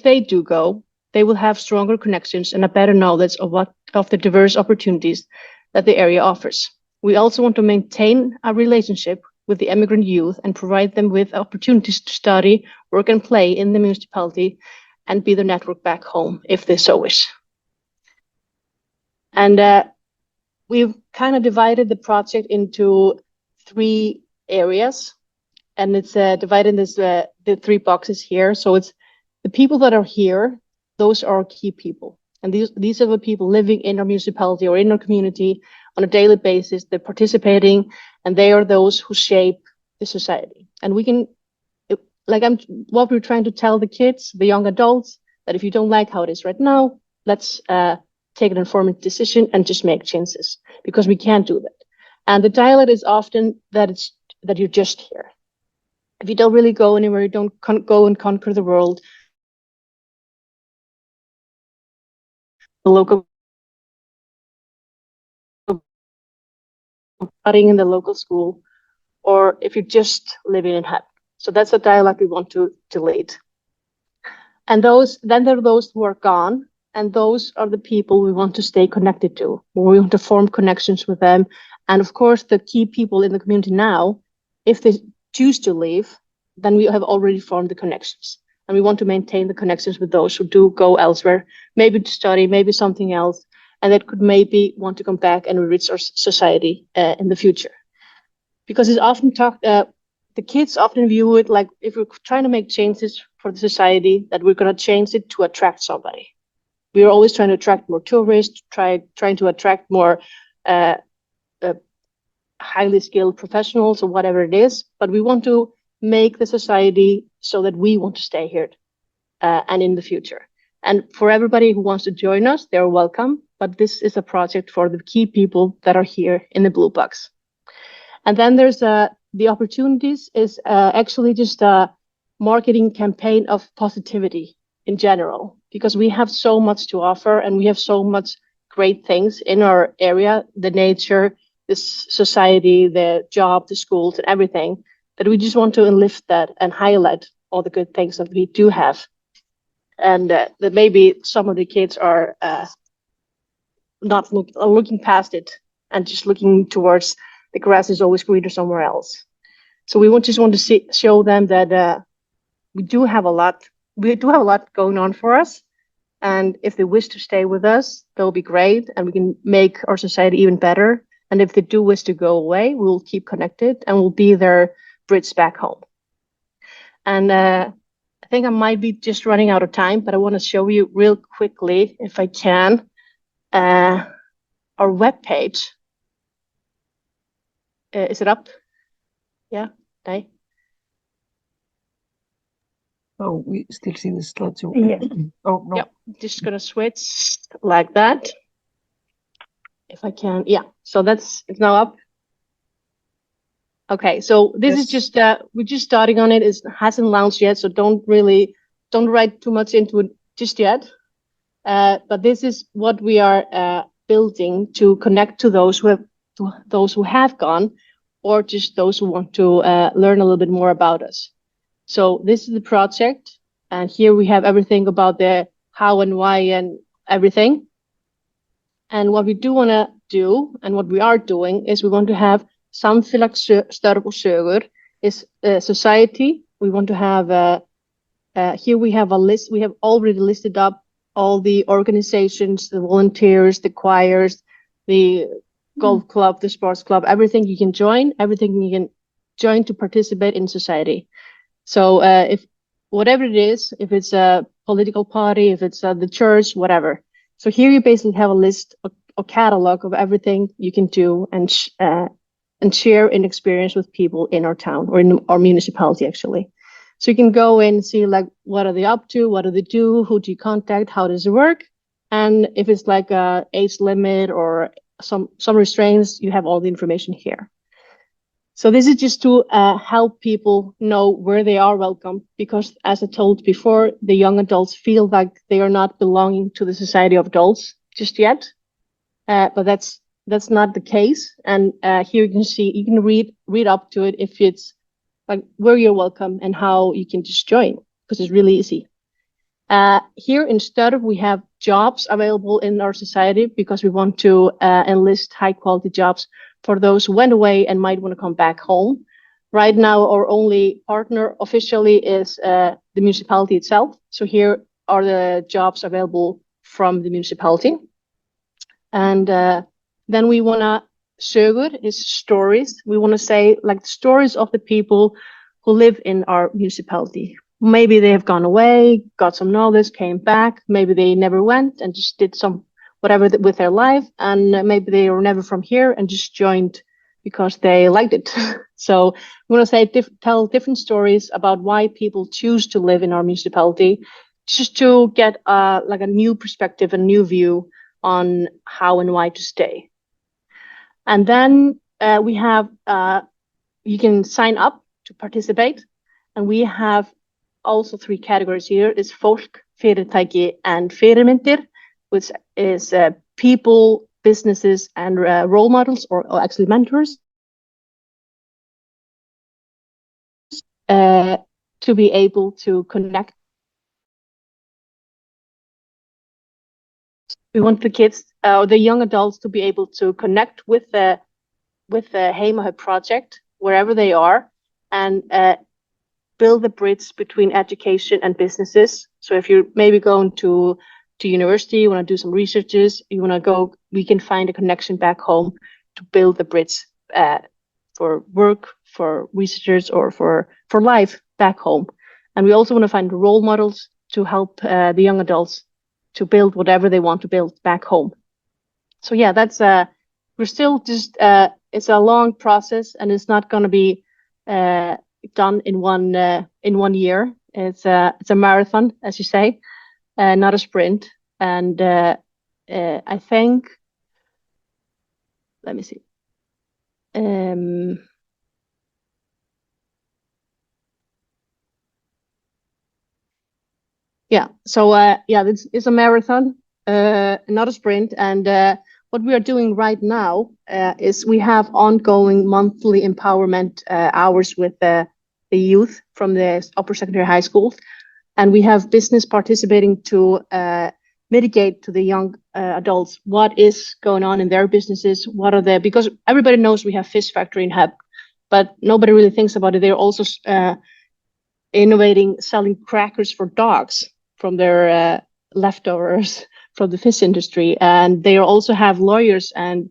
they do go, they will have stronger connections and a better knowledge of the diverse opportunities that the area offers. We also want to maintain a relationship with the immigrant youth and provide them with opportunities to study, work, and play in the municipality and be their network back home if they so wish. And we've kind of divided the project into 3 areas, and it's divided into the 3 boxes here. So it's the people that are here, those are key people. And these are the people living in our municipality or in our community on a daily basis. They're participating, and they are those who shape the society. And we can, what we're trying to tell the kids, the young adults, that if you don't like how it is right now, let's take an informed decision and just make changes, because we can't do that. And the dialogue is often that you're just here. If you don't really go anywhere, you don't go and conquer the world. The local studying in the local school, or if you're just living in Hub. So that's a dialogue we want to lead. And then there are those who are gone, and those are the people we want to stay connected to. We want to form connections with them. And of course, the key people in the community now, if they choose to leave, then we have already formed the connections. And we want to maintain the connections with those who do go elsewhere, maybe to study, maybe something else, and that could maybe want to come back and enrich our society in the future. Because it's often the kids often view it like, if we're trying to make changes for the society, that we're going to change it to attract somebody. We're always trying to attract more tourists, trying to attract more highly skilled professionals or whatever it is, but we want to make the society so that we want to stay here and in the future. And for everybody who wants to join us, they're welcome, but this is a project for the key people that are here in the blue box. And then there's the opportunities is actually just a marketing campaign of positivity in general, because we have so much to offer and we have so much great things in our area, the nature, this society, the job, the schools, and everything, that we just want to lift that and highlight all the good things that we do have. And that maybe some of the kids are not looking past it and just looking towards the grass is always greener somewhere else. So we just want to show them that we do have a lot. We do have a lot going on for us, and if they wish to stay with us, that'll be great, and we can make our society even better. And if they do wish to go away, we'll keep connected, and we'll be their bridge back home. And I think I might be just running out of time, but I want to show you real quickly, if I can, our webpage. Is it up? Yeah, nice. Oh, we still see the slideshow. Yes. Oh, no. Yep, just gonna switch like that. If I can, yeah. So it's now up. Okay, so this is just we're just starting on it. It hasn't launched yet, so don't write too much into it just yet. But this is what we are building to connect to those who have gone, or just those who want to learn a little bit more about us. So this is the project, and here we have everything about the how and why and everything. And what we do want to do, and what we are doing, is we want to have samfélagsstörf og sögur, is society. We want to have here we have a list. We have already listed up all the organizations, the volunteers, the choirs, the golf club, the sports club, everything you can join, to participate in society. So if whatever it is, if it's a political party, if it's the church, whatever. So here you basically have a list, a catalog of everything you can do and share an experience with people in our town or in our municipality, actually. So you can go in and see like what are they up to, what do they do, who do you contact, how does it work, and if it's like a age limit or some restraints, you have all the information here. So this is just to help people know where they are welcome, because as I told before, the young adults feel like they are not belonging to the society of adults just yet. But that's not the case. And here you can see, you can read up to it if it's like where you're welcome and how you can just join, because it's really easy. Here instead, we have jobs available in our society because we want to enlist high quality jobs for those who went away and might want to come back home. Right now, our only partner officially is the municipality itself. So here are the jobs available from the municipality. And then we want to sögur is stories. We want to say like the stories of the people who live in our municipality. Maybe they have gone away, got some knowledge, came back. Maybe they never went and just did some whatever with their life. And maybe they were never from here and just joined because they liked it. So we want to say tell different stories about why people choose to live in our municipality, just to get like a new perspective, a new view on how and why to stay. And then we have, you can sign up to participate. And we have also 3 categories here. It's fólk, fyrirtæki, and fyrirmyndir, which is people, businesses, and role models, or actually mentors, to be able to connect. We want the kids, or the young adults, to be able to connect with the Heimahöfn project wherever they are, and build the bridge between education and businesses. So if you're maybe going to university, you want to do some researches, you want to go, we can find a connection back home to build the bridge for work, for researchers, or for life back home. And we also want to find role models to help the young adults to build whatever they want to build back home. So yeah, that's we're still just it's a long process, and it's not going to be done in one year. It's a marathon, as you say, not a sprint. And I think, let me see. Yeah, so yeah, it's a marathon, not a sprint. And what we are doing right now is we have ongoing monthly empowerment hours with the youth from the upper secondary high schools. And we have business participating to mitigate to the young adults what is going on in their businesses, because everybody knows we have fish factory in Höfn, but nobody really thinks about it. They're also innovating, selling crackers for dogs from their leftovers from the fish industry. And they also have lawyers and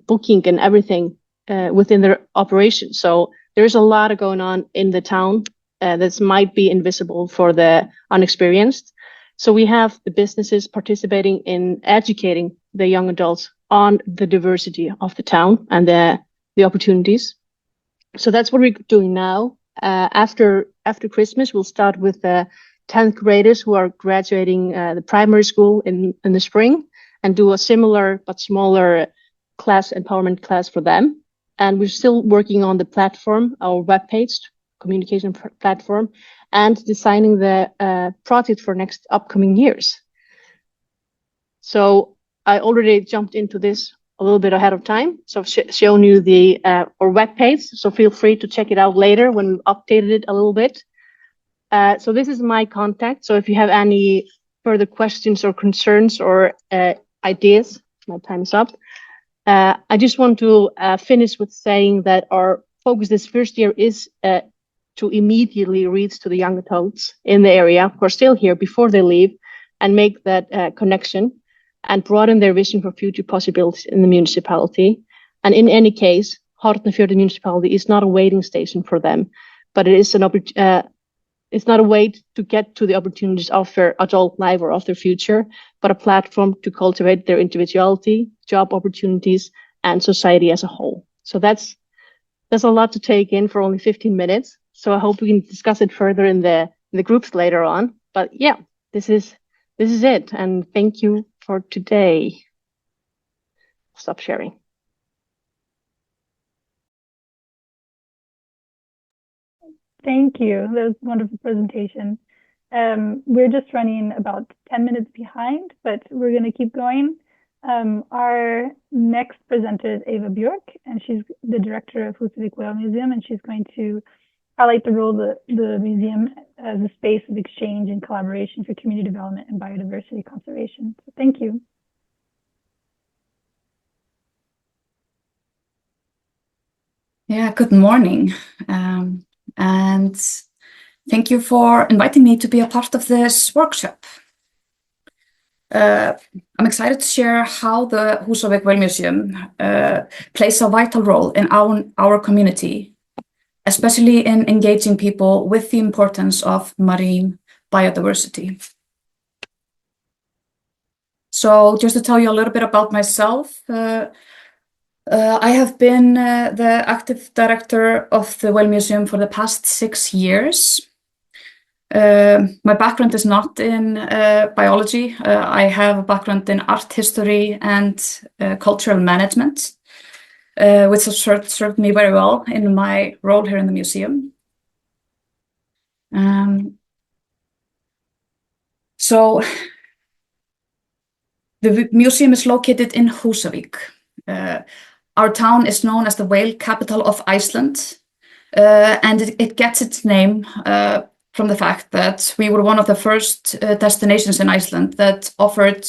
booking and everything within their operation. So there's a lot of going on in the town that might be invisible for the unexperienced. So we have the businesses participating in educating the young adults on the diversity of the town and the opportunities. So that's what we're doing now. After Christmas, we'll start with the 10th graders who are graduating the primary school in the spring, and do a similar but smaller class, empowerment class for them. And we're still working on the platform, our webpage, communication platform, and designing the project for next upcoming years. So I already jumped into this a little bit ahead of time. So I've shown you the our webpage. So feel free to check it out later when we've updated it a little bit. So this is my contact. So if you have any further questions or concerns or ideas, my time is up. I just want to finish with saying that our focus this first year is to immediately reach to the young adults in the area who are still here before they leave, and make that connection and broaden their vision for future possibilities in the municipality. And in any case, Hornafjörður municipality is not a waiting station for them, but it is it's not a way to get to the opportunities of their adult life or of their future, but a platform to cultivate their individuality, job opportunities, and society as a whole. So that's a lot to take in for only 15 minutes. So I hope we can discuss it further in the groups later on. But yeah, this is it. And thank you for today. Stop sharing. Thank you. That was a wonderful presentation. We're just running about 10 minutes behind, but we're going to keep going. Our next presenter is Eva Björk, and she's the director of Húsavík Whale Museum, and she's going to highlight the role of the museum as a space of exchange and collaboration for community development and biodiversity conservation. So thank you. Yeah, good morning. And thank you for inviting me to be a part of this workshop. I'm excited to share how the Húsavík Whale Museum plays a vital role in our community, especially in engaging people with the importance of marine biodiversity. So just to tell you a little bit about myself, I have been the active director of the Whale Museum for the past 6 years. My background is not in biology. I have a background in art history and cultural management, which has served me very well in my role here in the museum. So the museum is located in Húsavík. Our town is known as the whale capital of Iceland, and it gets its name from the fact that we were one of the first destinations in Iceland that offered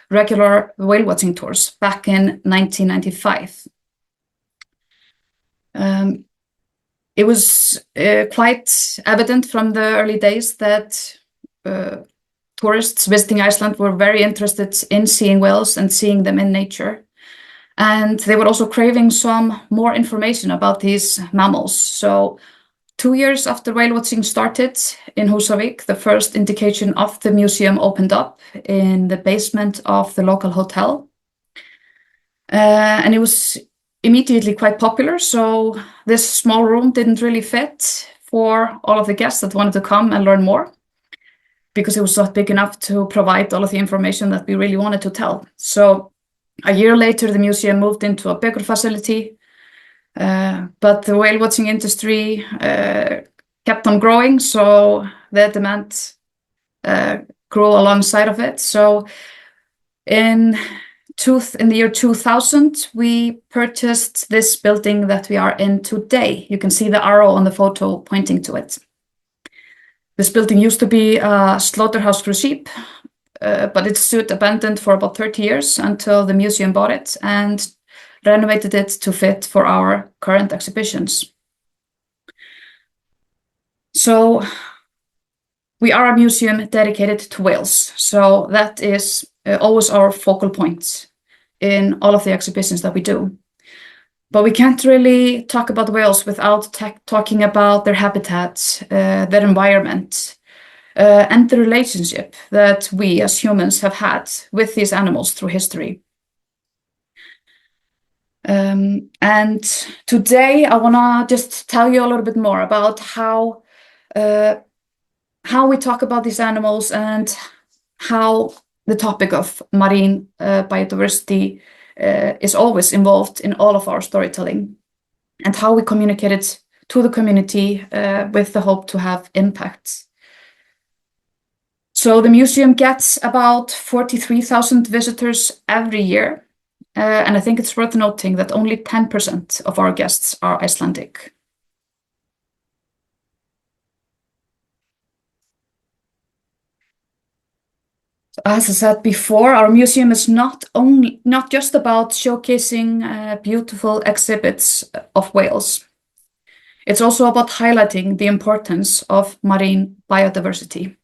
regular whale watching tours back in 1995. It was quite evident from the early days that tourists visiting Iceland were very interested in seeing whales and seeing them in nature. And they were also craving some more information about these mammals. So 2 years after whale watching started in Húsavík, the first indication of the museum opened up in the basement of the local hotel. And it was immediately quite popular. So this small room didn't really fit for all of the guests that wanted to come and learn more, because it was not big enough to provide all of the information that we really wanted to tell. So a year later, the museum moved into a bigger facility, but the whale watching industry kept on growing, so the demand grew alongside of it. So in the year 2000, we purchased this building that we are in today. You can see the arrow on the photo pointing to it. This building used to be a slaughterhouse for sheep, but it stood abandoned for about 30 years until the museum bought it and renovated it to fit for our current exhibitions. So we are a museum dedicated to whales, so that is always our focal point in all of the exhibitions that we do. But we can't really talk about whales without talking about their habitat, their environment, and the relationship that we as humans have had with these animals through history. And today I wanna just tell you a little bit more about how we talk about these animals and how the topic of marine biodiversity is always involved in all of our storytelling, and how we communicate it to the community with the hope to have impact. So the museum gets about 43,000 visitors every year, and I think it's worth noting that only 10% of our guests are Icelandic. As I said before, our museum is not just about showcasing beautiful exhibits of whales. It's also about highlighting the importance of marine biodiversity.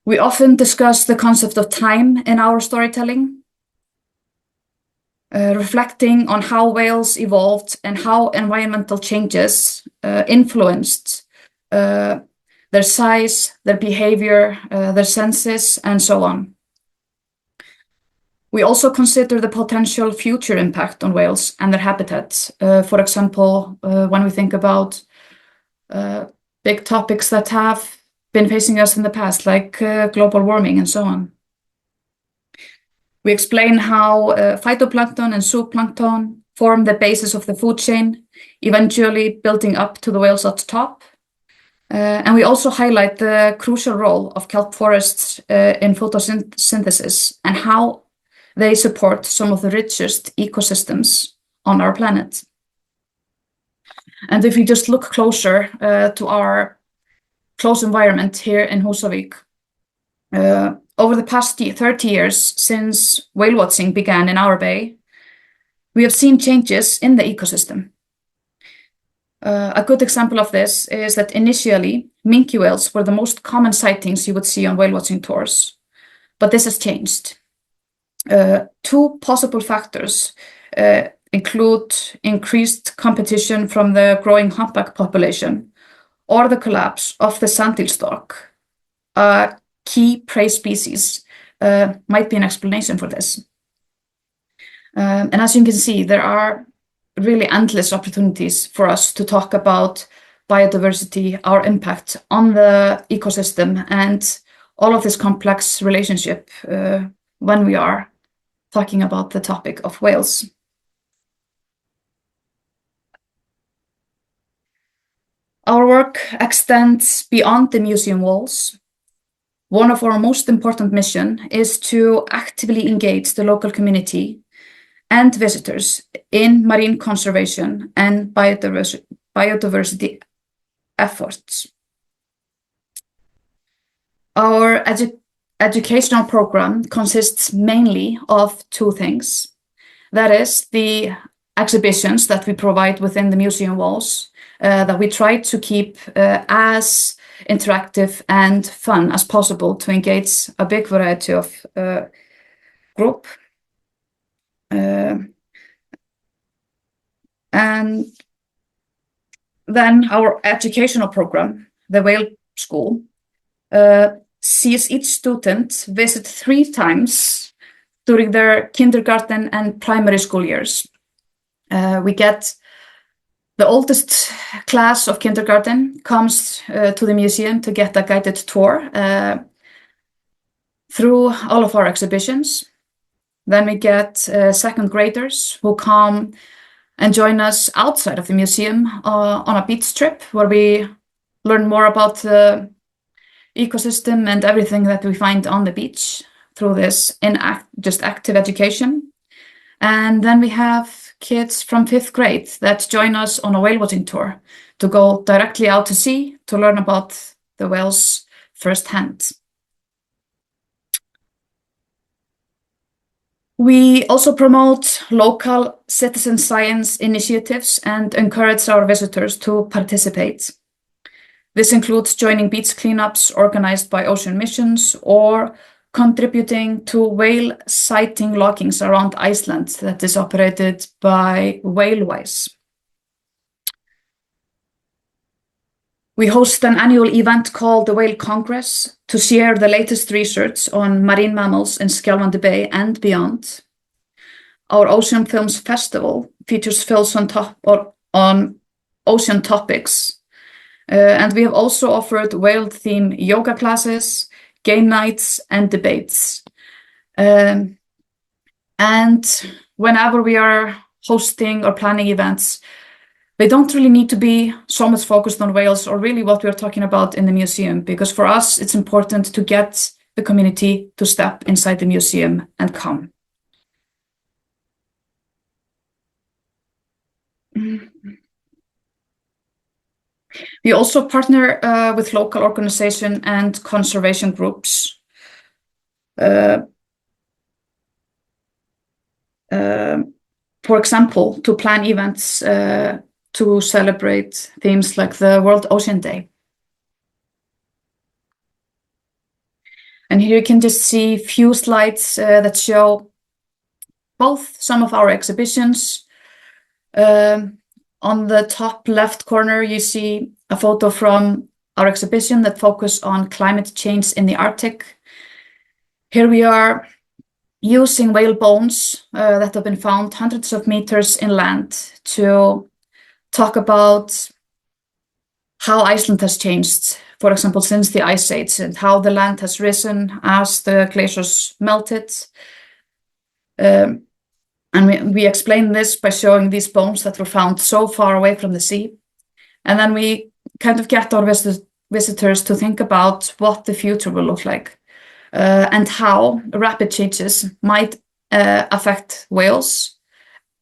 We often discuss the concept of time in our storytelling, reflecting on how whales evolved and how environmental changes influenced their size, their behavior, their senses, and so on. We also consider the potential future impact on whales and their habitats. For example, when we think about big topics that have been facing us in the past, like global warming and so on. We explain how phytoplankton and zooplankton form the basis of the food chain, eventually building up to the whales at the top. And we also highlight the crucial role of kelp forests in photosynthesis and how they support some of the richest ecosystems on our planet. And if you just look closer to our close environment here in Húsavík, over the past 30 years since whale watching began in our bay, we have seen changes in the ecosystem. A good example of this is that initially, minke whales were the most common sightings you would see on whale watching tours, but this has changed. Two possible factors include increased competition from the growing humpback population or the collapse of the sandeel stock, a key prey species, might be an explanation for this. And as you can see, there are really endless opportunities for us to talk about biodiversity, our impact on the ecosystem, and all of this complex relationship when we are talking about the topic of whales. Our work extends beyond the museum walls. One of our most important missions is to actively engage the local community and visitors in marine conservation and biodiversity efforts. Our educational program consists mainly of two things. That is the exhibitions that we provide within the museum walls, that we try to keep as interactive and fun as possible to engage a big variety of group. And then our educational program, the Whale School, sees each student visit 3 times during their kindergarten and primary school years. We get the oldest class of kindergarten comes to the museum to get a guided tour through all of our exhibitions. Then we get second graders who come and join us outside of the museum on a beach trip where we learn more about the ecosystem and everything that we find on the beach through this just active education. And then we have kids from 5th grade that join us on a whale watching tour to go directly out to sea to learn about the whales firsthand. We also promote local citizen science initiatives and encourage our visitors to participate. This includes joining beach cleanups organized by Ocean Missions or contributing to whale sighting loggings around Iceland that is operated by Whalewise. We host an annual event called the Whale Congress to share the latest research on marine mammals in Skjálfandi Bay and beyond. Our Ocean Films Festival features films on ocean topics. And we have also offered whale-themed yoga classes, game nights, and debates. And whenever we are hosting or planning events, they don't really need to be so much focused on whales or really what we're talking about in the museum, because for us, it's important to get the community to step inside the museum and come. We also partner with local organizations and conservation groups. For example, to plan events to celebrate themes like the World Ocean Day. And here you can just see a few slides that show both some of our exhibitions. On the top left corner, you see a photo from our exhibition that focuses on climate change in the Arctic. Here we are using whale bones that have been found hundreds of meters inland to talk about how Iceland has changed, for example, since the Ice Age, and how the land has risen as the glaciers melted. And we explain this by showing these bones that were found so far away from the sea. And then we kind of get our visitors to think about what the future will look like and how rapid changes might affect whales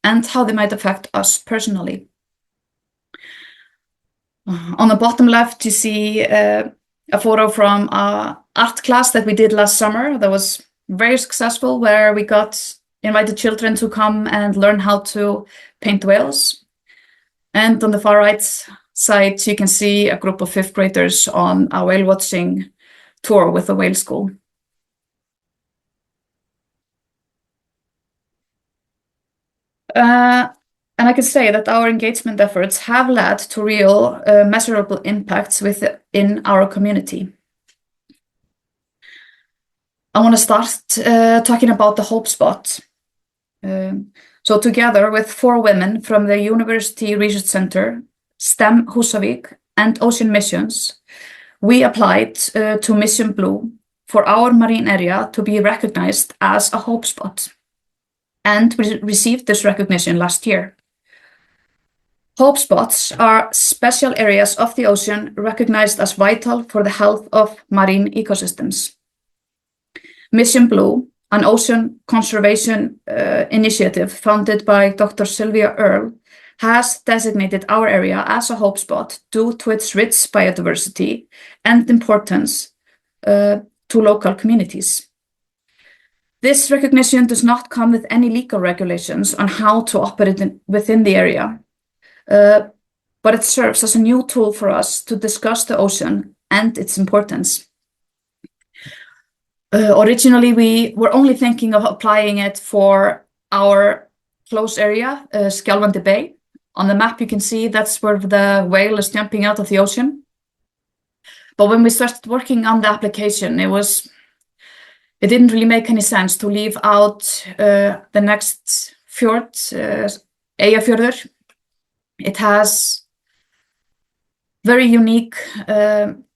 and how they might affect us personally. On the bottom left, you see a photo from an art class that we did last summer that was very successful, where we invited children to come and learn how to paint whales. And on the far right side, you can see a group of fifth graders on a whale watching tour with a whale school. And I can say that our engagement efforts have led to real measurable impacts within our community. I want to start talking about the Hope Spot. So together with 4 women from the University Research Center, STEM Húsavík, and Ocean Missions, we applied to Mission Blue for our marine area to be recognized as a Hope Spot. And we received this recognition last year. Hope spots are special areas of the ocean recognized as vital for the health of marine ecosystems. Mission Blue, an ocean conservation initiative founded by Dr. Sylvia Earle, has designated our area as a hope spot due to its rich biodiversity and importance to local communities. This recognition does not come with any legal regulations on how to operate within the area. But it serves as a new tool for us to discuss the ocean and its importance. Originally, we were only thinking of applying it for our close area, Skjálfandi Bay. On the map, you can see that's where the whale is jumping out of the ocean. But when we started working on the application, it didn't really make any sense to leave out the next fjord, Eyjafjörður. It has very unique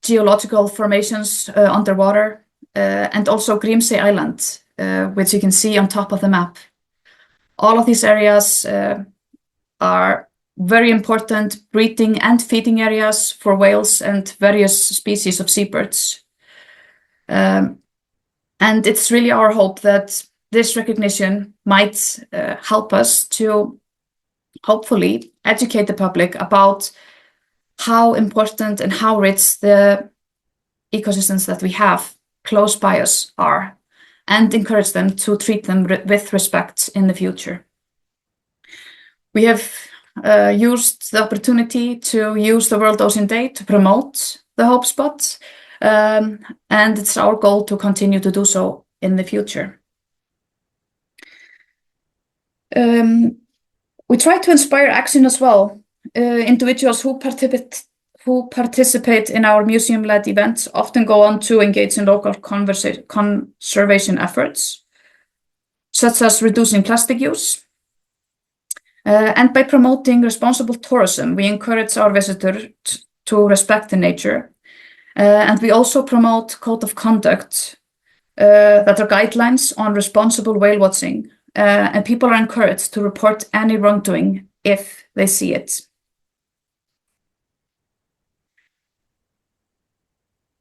geological formations underwater, and also Grímsey Island, which you can see on top of the map. All of these areas are very important breeding and feeding areas for whales and various species of seabirds. And it's really our hope that this recognition might help us to hopefully educate the public about how important and how rich the ecosystems that we have close by us are, and encourage them to treat them with respect in the future. We have used the opportunity to use the World Ocean Day to promote the Hope Spot, and it's our goal to continue to do so in the future. We try to inspire action as well. Individuals who participate in our museum-led events often go on to engage in local conservation efforts, such as reducing plastic use. And by promoting responsible tourism, we encourage our visitors to respect the nature. And we also promote code of conduct that are guidelines on responsible whale watching. And people are encouraged to report any wrongdoing if they see it.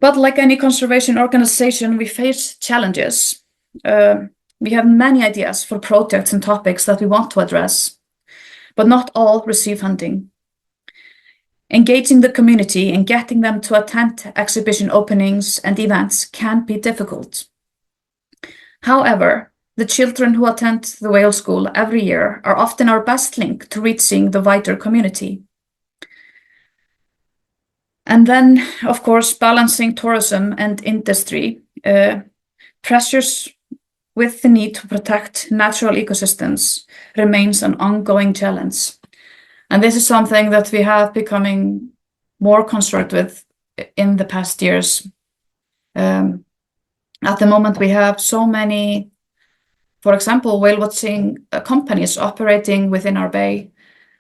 But like any conservation organization, we face challenges. We have many ideas for projects and topics that we want to address, but not all receive funding. Engaging the community and getting them to attend exhibition openings and events can be difficult. However, the children who attend the whale school every year are often our best link to reaching the wider community. And then, of course, balancing tourism and industry, pressures with the need to protect natural ecosystems remains an ongoing challenge. And this is something that we have becoming more concerned with in the past years. At the moment, we have so many, for example, whale watching companies operating within our bay.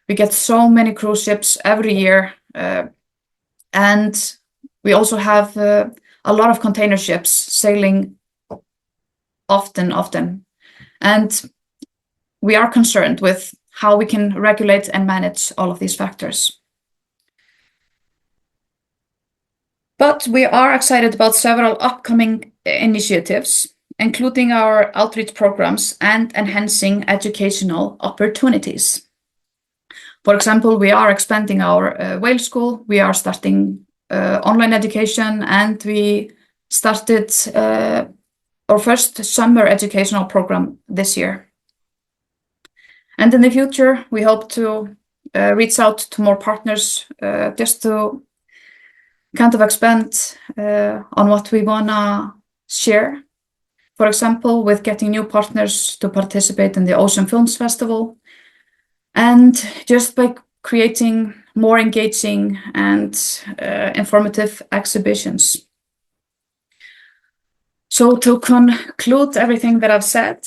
We get so many cruise ships every year. And we also have a lot of container ships sailing often. And we are concerned with how we can regulate and manage all of these factors. But we are excited about several upcoming initiatives, including our outreach programs and enhancing educational opportunities. For example, we are expanding our whale school, we are starting online education, and we started our first summer educational program this year. And in the future, we hope to reach out to more partners just to kind of expand on what we wanna share. For example, with getting new partners to participate in the Ocean Films Festival, and just by creating more engaging and informative exhibitions. So to conclude everything that I've said,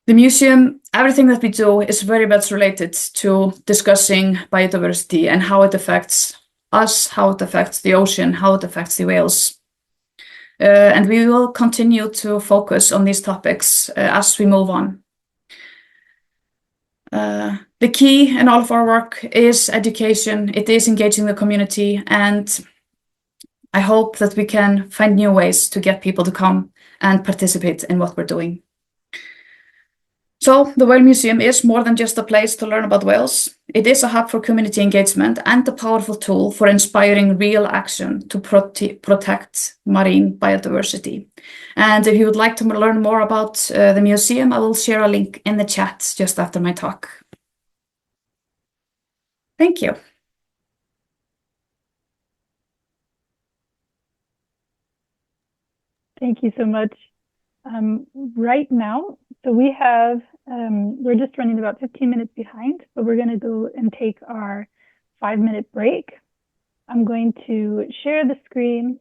the museum, everything that we do is very much related to discussing biodiversity and how it affects us, how it affects the ocean, how it affects the whales. And we will continue to focus on these topics as we move on. The key in all of our work is education, it is engaging the community, and I hope that we can find new ways to get people to come and participate in what we're doing. So the Whale Museum is more than just a place to learn about whales. It is a hub for community engagement and a powerful tool for inspiring real action to protect marine biodiversity. And if you would like to learn more about the museum, I will share a link in the chat just after my talk. Thank you. Thank you so much. Right now, so we have, we're just running about 15 minutes behind, but we're going to go and take our 5-minute break. I'm going to share the screen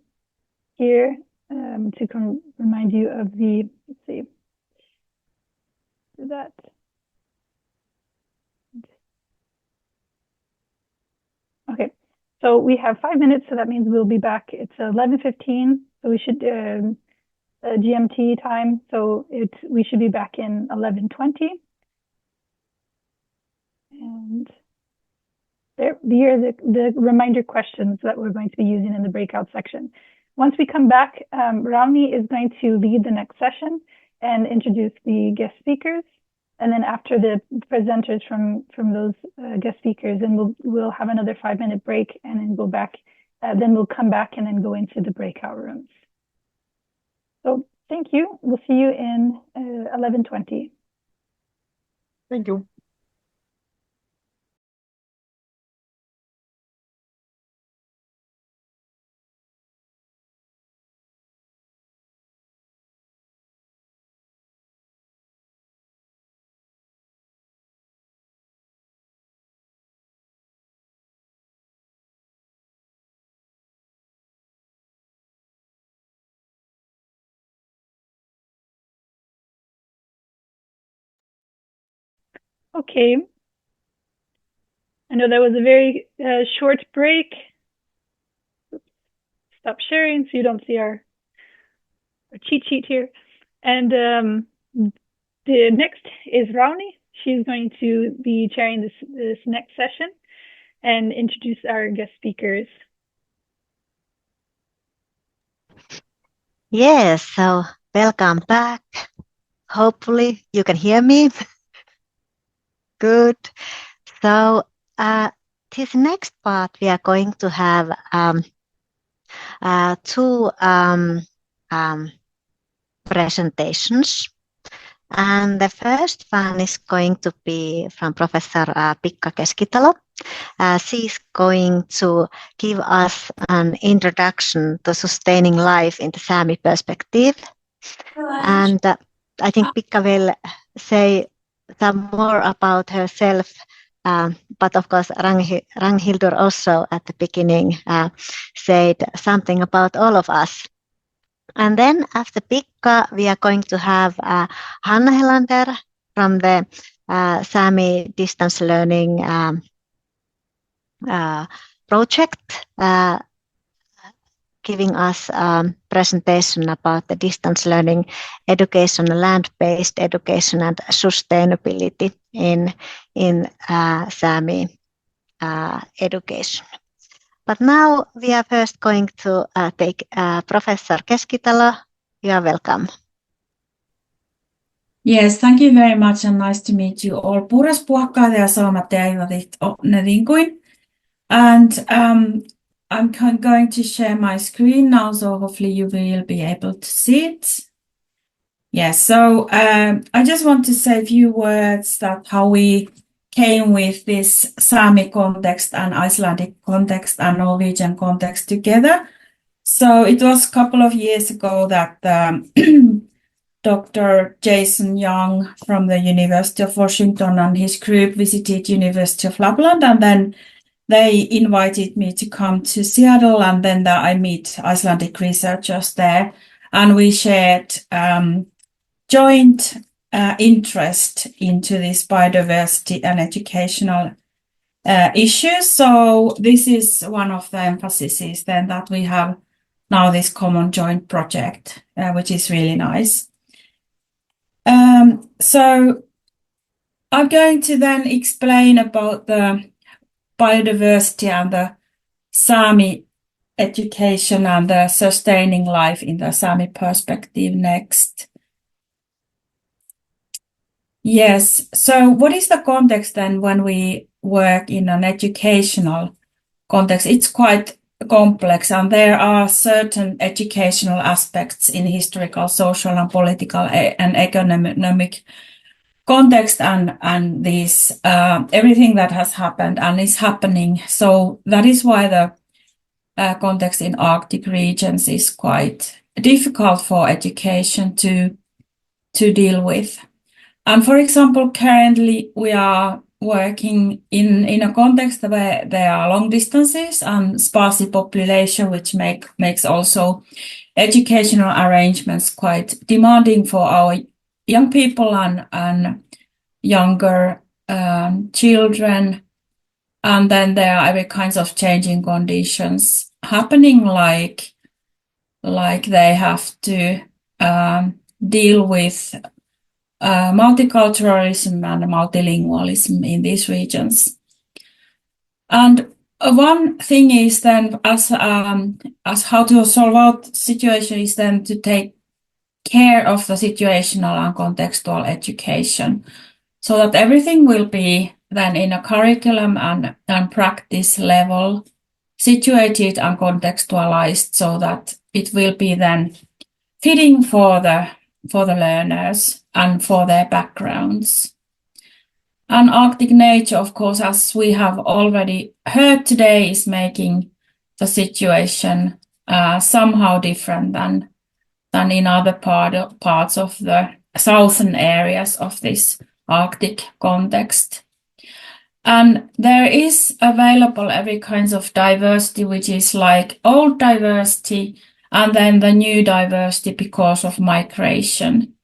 here to remind you of the, let's see, do that. Okay, so we have 5 minutes, so that means we'll be back. It's 11:15, so we should GMT time, so we should be back in 11:20. And here are the reminder questions that we're going to be using in the breakout section. Once we come back, Rani is going to lead the next session and introduce the guest speakers. And then after the presenters from those guest speakers, then we'll have another 5-minute break and then go back. Then we'll come back and then go into the breakout rooms. So thank you. We'll see you in 11:20. Thank you. Okay. I know that was a very short break. Stop sharing so you don't see our cheat sheet here. And the next is Rauni. She's going to be chairing this next session and introduce our guest speakers. Yes, so welcome back. Hopefully you can hear me. Good. So this next part we are going to have two presentations. And the first one is going to be from Professor Pekka Keskitalo. She's going to give us an introduction to sustaining life in the Sami perspective. And I think Pekka will say some more about herself, but of course Ragnhildur also at the beginning said something about all of us. And then after Pekka, we are going to have Hanna Helander from the Sami distance learning project, giving us a presentation about the distance learning education, land-based education and sustainability in Sami education. But now we are first going to take Professor Keskitalo. You are welcome. Yes, thank you very much and nice to meet you all. Puras puhakkaita ja saamat teivät ne vinkuin. And I'm going to share my screen now, so hopefully you will be able to see it. Yes, so I just want to say a few words that how we came with this Sami context and Icelandic context and Norwegian context together. So it was a couple of years ago that Dr. Jason Young from the University of Washington and his group visited University of Lapland, and then they invited me to come to Seattle, and then I meet Icelandic researchers there, and we shared joint interest into this biodiversity and educational issues. So this is one of the emphases then that we have now this common joint project, which is really nice. So I'm going to then explain about the biodiversity and the Sami education and the sustaining life in the Sami perspective next. Yes, so what is the context then when we work in an educational context? It's quite complex, and there are certain educational aspects in historical, social, and political and economic context and this everything that has happened and is happening. So that is why the context in Arctic regions is quite difficult for education to deal with. And for example, currently we are working in a context where there are long distances and sparse population, which makes also educational arrangements quite demanding for our young people and younger children. And then there are every kinds of changing conditions happening, like they have to deal with multiculturalism and multilingualism in these regions. And one thing is then as how to solve out situation is then to take care of the situational and contextual education, so that everything will be then in a curriculum and practice level situated and contextualized, so that it will be then fitting for the learners and for their backgrounds. And Arctic nature, of course, as we have already heard today, is making the situation somehow different than in other parts of the southern areas of this Arctic context. And there is available every kinds of diversity, which is like old diversity and then the new diversity because of migration.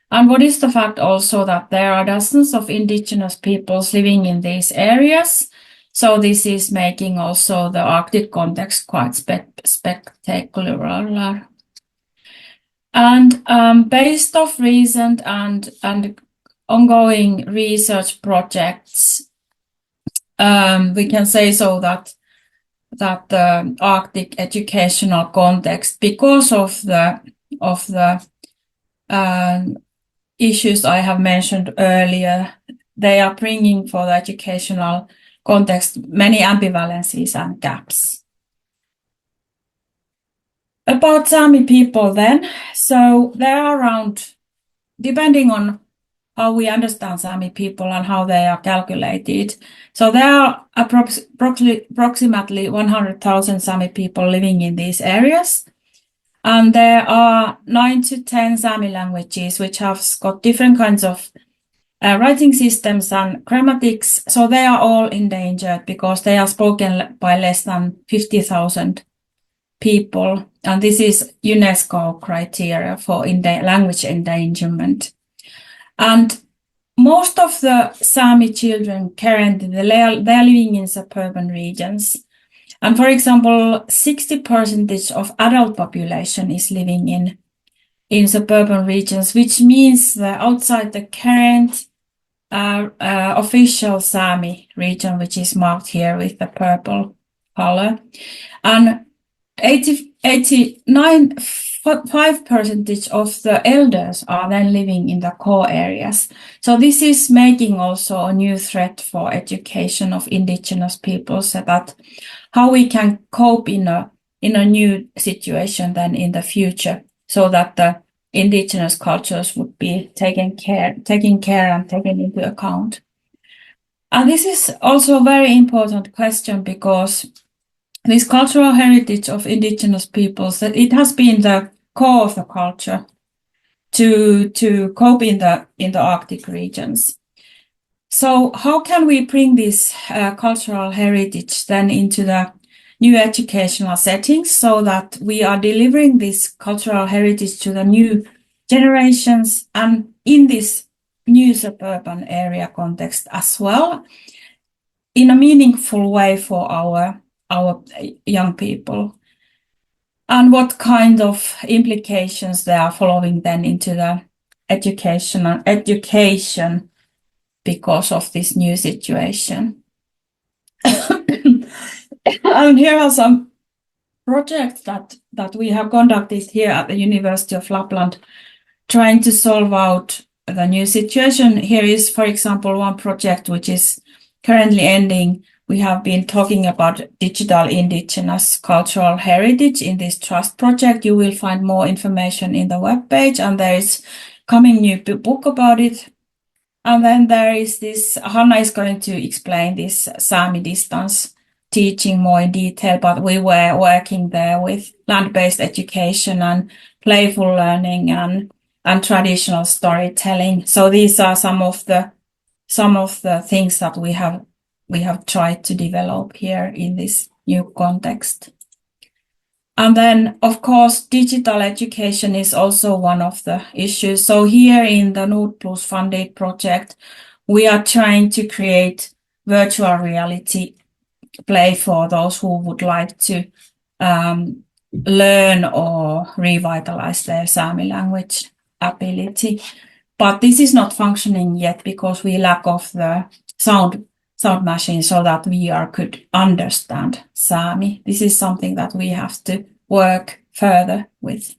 And what is the fact also that there are dozens of indigenous peoples living in these areas. So this is making also the Arctic context quite spectacular. And based off recent and ongoing research projects, we can say so that the Arctic educational context, because of the issues I have mentioned earlier, they are bringing for the educational context many ambivalencies and gaps. About Sami people then, so there are around, depending on how we understand Sami people and how they are calculated, so there are approximately 100,000 Sami people living in these areas. And there are 9 to 10 Sami languages, which have got different kinds of writing systems and grammatics. So they are all endangered because they are spoken by less than 50,000 people. And this is UNESCO criteria for language endangerment. And most of the Sami children currently, they're living in suburban regions. And for example, 60% of adult population is living in suburban regions, which means that outside the current official Sami region, which is marked here with the purple color. And 5% of the elders are then living in the core areas. So this is making also a new threat for education of indigenous peoples, so that how we can cope in a new situation then in the future, so that the indigenous cultures would be taken care and taken into account. And this is also a very important question, because this cultural heritage of indigenous peoples, that it has been the core of the culture to cope in the Arctic regions. So how can we bring this cultural heritage then into the new educational settings, so that we are delivering this cultural heritage to the new generations and in this new suburban area context as well, in a meaningful way for our young people? And what kind of implications they are following then into the education because of this new situation. And here are some projects that we have conducted here at the University of Lapland, trying to solve out the new situation. Here is, for example, one project which is currently ending. We have been talking about digital indigenous cultural heritage in this trust project. You will find more information in the webpage, and there is coming new book about it. And then there is this, Hanna is going to explain this Sami distance teaching more in detail, but we were working there with land-based education and playful learning and traditional storytelling. So these are some of the things that we have tried to develop here in this new context. And then, of course, digital education is also one of the issues. So here in the Nordplus funded project, we are trying to create virtual reality play for those who would like to learn or revitalize their Sami language ability. But this is not functioning yet because we lack of the sound machine so that VR could understand Sami. This is something that we have to work further with.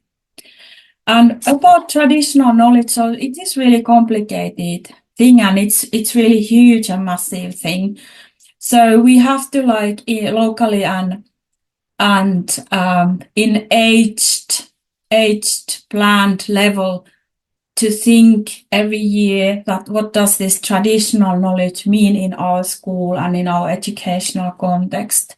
And about traditional knowledge, so it is really complicated thing, and it's really huge and massive thing. So we have to locally and in aged aged, planned level to think every year that what does this traditional knowledge mean in our school and in our educational context.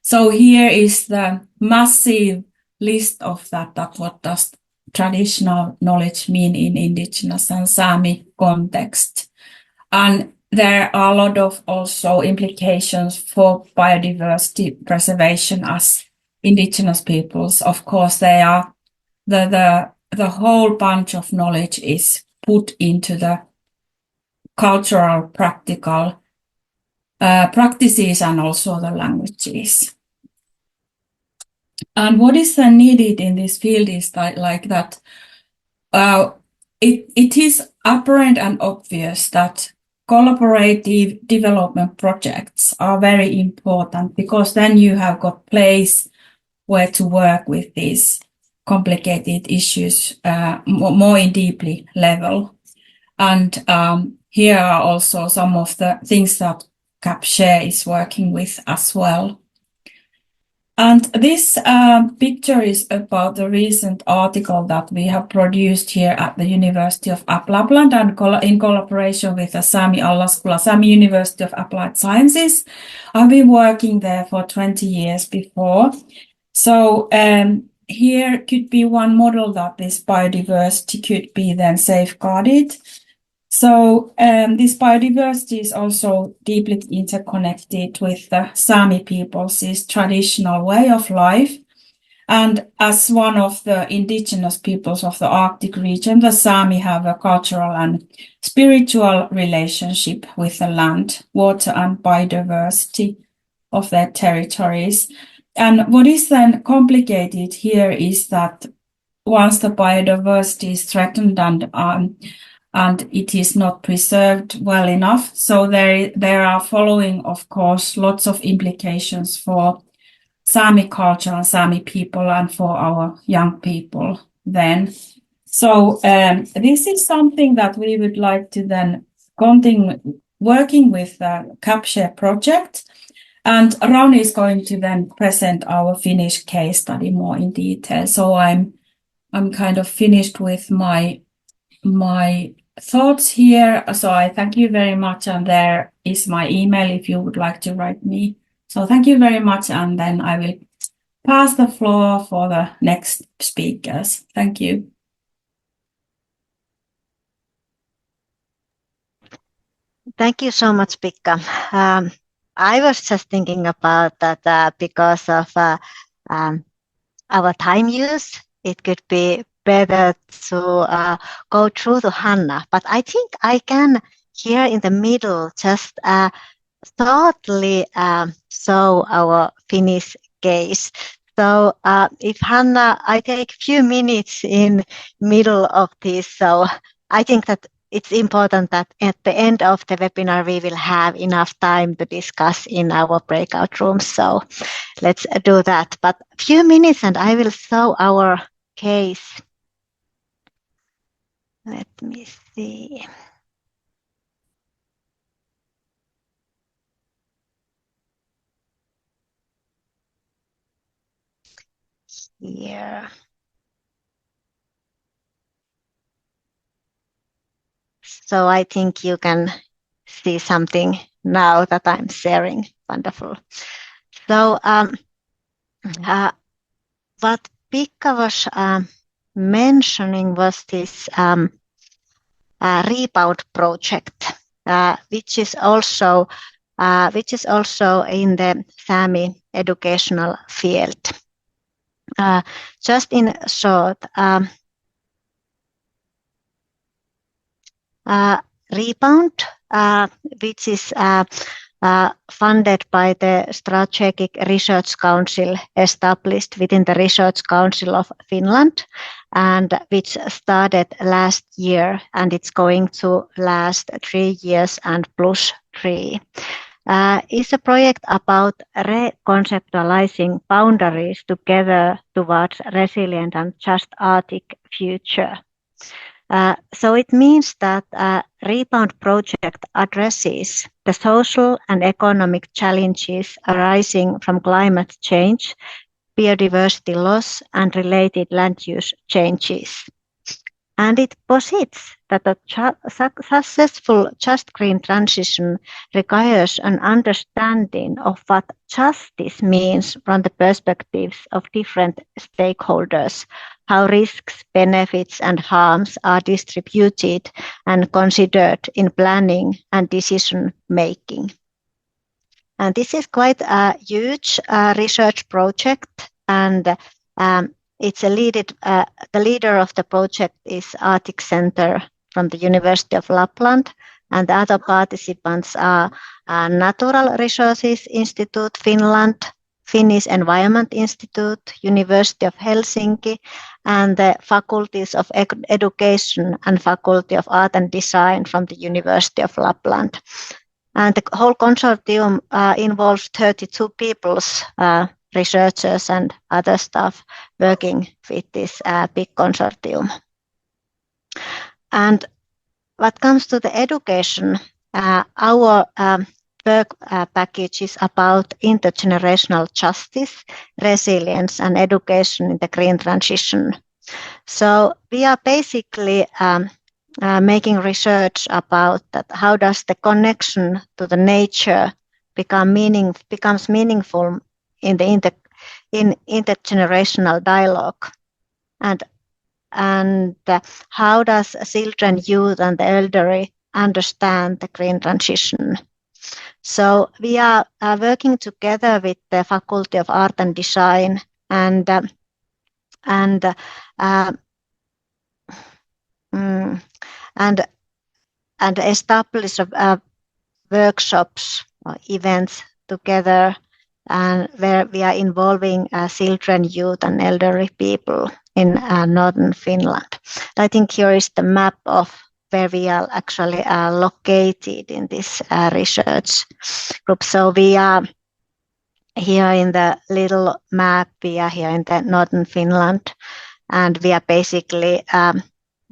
So here is the massive list of that what does traditional knowledge mean in Indigenous and Sami context. And there are a lot of also implications for biodiversity preservation as Indigenous peoples. Of course, they are the whole bunch of knowledge is put into the cultural, practical practices and also the languages. And what is then needed in this field is that it is apparent and obvious that collaborative development projects are very important, because then you have got place where to work with these complicated issues more in deeply level. And here are also some of the things that CapShare is working with as well. And this picture is about the recent article that we have produced here at the University of Lapland and in collaboration with the Sami Allaskula, Sami University of Applied Sciences. I've been working there for 20 years before. So here could be one model that this biodiversity could be then safeguarded. So this biodiversity is also deeply interconnected with the Sami people's traditional way of life. And as one of the indigenous peoples of the Arctic region, the Sami have a cultural and spiritual relationship with the land, water, and biodiversity of their territories. And what is then complicated here is that once the biodiversity is threatened and it is not preserved well enough, so there are following, of course, lots of implications for Sami culture and Sami people and for our young people then. So this is something that we would like to then continue working with the CapShare project. And Rauni is going to then present our Finnish case study more in detail. So I'm kind of finished with my thoughts here. So I thank you very much. And there is my email if you would like to write me. So thank you very much. And then I will pass the floor for the next speakers. Thank you. Thank you so much, Pekka. I was just thinking about that because of our time use, it could be better to go through to Hanna. But I think I can here in the middle just thoughtfully show our Finnish case. So if Hanna, I take a few minutes in middle of this. So I think that it's important that at the end of the webinar, we will have enough time to discuss in our breakout rooms. So let's do that. But a few minutes and I will show our case. Let me see. Here. So I think you can see something now that I'm sharing. Wonderful. So what Pekka was mentioning was this rebound project, which is also in the Sami educational field. Just in short, Rebound, which is funded by the Strategic Research Council established within the Research Council of Finland, and which started last year, and it's going to last 3 years and plus 3. Is a project about reconceptualizing boundaries together towards resilient and just Arctic future. So it means that Rebound project addresses the social and economic challenges arising from climate change biodiversity loss and related land use changes. And it posits that a successful just green transition requires an understanding of what justice means from the perspectives of different stakeholders, how risks, benefits, and harms are distributed and considered in planning and decision making. And this is quite a huge research project, and it's the leader of the project is Arctic Center from the University of Lapland, and the other participants are Natural Resources Institute Finland, Finnish Environment Institute, University of Helsinki, and the Faculties of Education and Faculty of Art and Design from the University of Lapland. And the whole consortium involves 32 people, researchers and other staff working with this big consortium. And what comes to the education, our work package is about intergenerational justice, resilience, and education in the green transition. So we are basically making research about that. How does the connection to the nature becomes meaningful in the intergenerational dialogue, and how does children, youth, and the elderly understand the green transition? So we are working together with the Faculty of Art and Design and establish workshops or events together, and where we are involving children, youth, and elderly people in northern Finland. I think here is the map of where we are actually located in this research group. So we are here in the little map, we are here in the northern Finland, and we are basically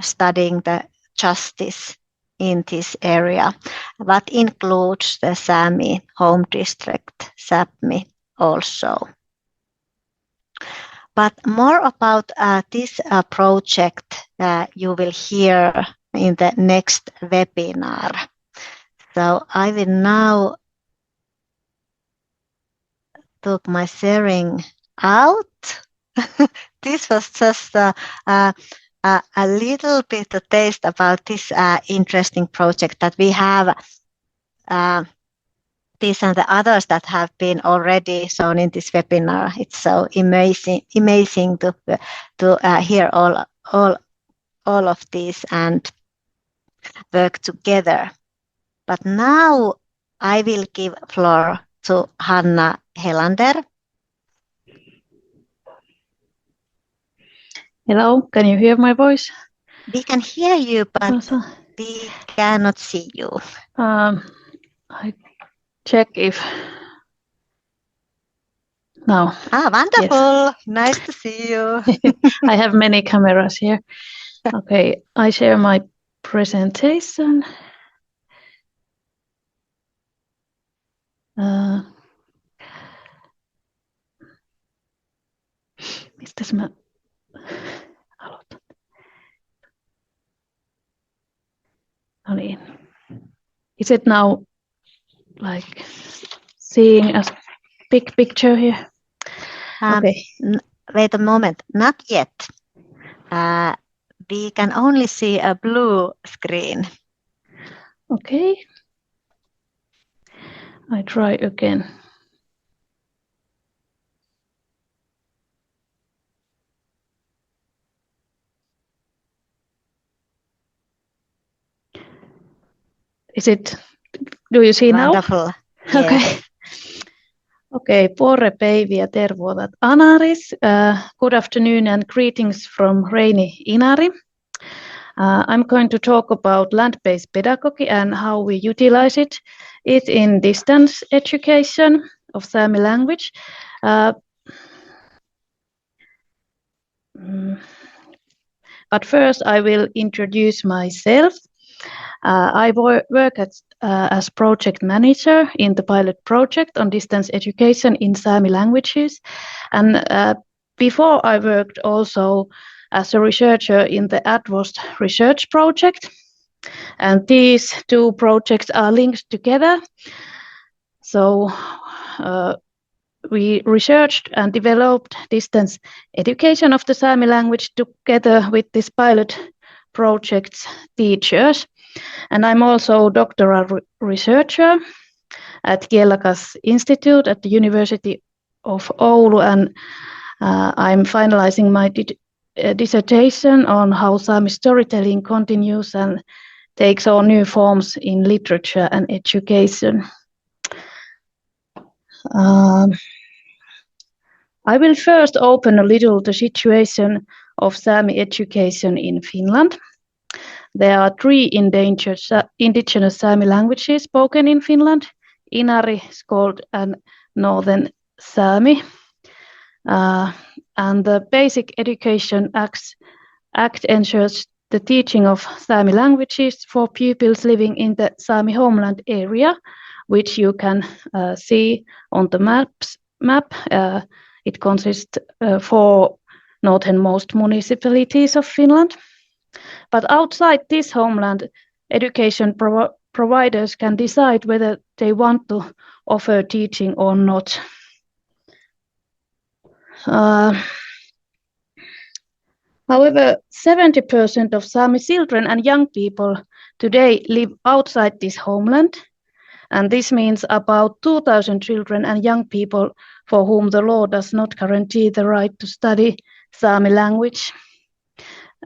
studying the justice in this area, what includes the Sami home district, Sápmi also. But more about this project you will hear in the next webinar. So I will now take my sharing out. This was just a little bit of taste about this interesting project that we have. These and the others that have been already shown in this webinar. It's so amazing to hear all of these and work together. But now I will give floor to Hanna Helander. Hello, can you hear my voice? We can hear you, but we cannot see you. I check if now. Wonderful. Yes. Nice to see you. I have many cameras here. Okay, I share my presentation. Mistäs mä aloitan? No niin. Is it now like seeing a big picture here? Okay. Wait a moment. Not yet. We can only see a blue screen. Okay. I try again. Is it, do you see Wonderful. now? Yes. Okay. Okay, Porre Päivi ja tervetuloa Anaris. Good afternoon and greetings from rainy Inari. I'm going to talk about land-based pedagogy and how we utilize it in distance education of Sami language. But first I will introduce myself. I work as project manager in the pilot project on distance education in Sami languages. And before I worked also as a researcher in the ADVOST research project. And these two projects are linked together. So we researched and developed distance education of the Sami language together with this pilot project's teachers. And I'm also a doctoral researcher at Kielakas Institute at the University of Oulu, and I'm finalizing my dissertation on how Sami storytelling continues and takes on new forms in literature and education. I will first open a little the situation of Sami education in Finland. There are 3 endangered indigenous Sami languages spoken in Finland: Inari, Skold, and Northern Sami. And the Basic Education Act ensures the teaching of Sami languages for pupils living in the Sami homeland area, which you can see on the map. It consists 4 northernmost municipalities of Finland. But outside this homeland, education providers can decide whether they want to offer teaching or not. However, 70% of Sami children and young people today live outside this homeland, and this means about 2,000 children and young people for whom the law does not guarantee the right to study Sami language.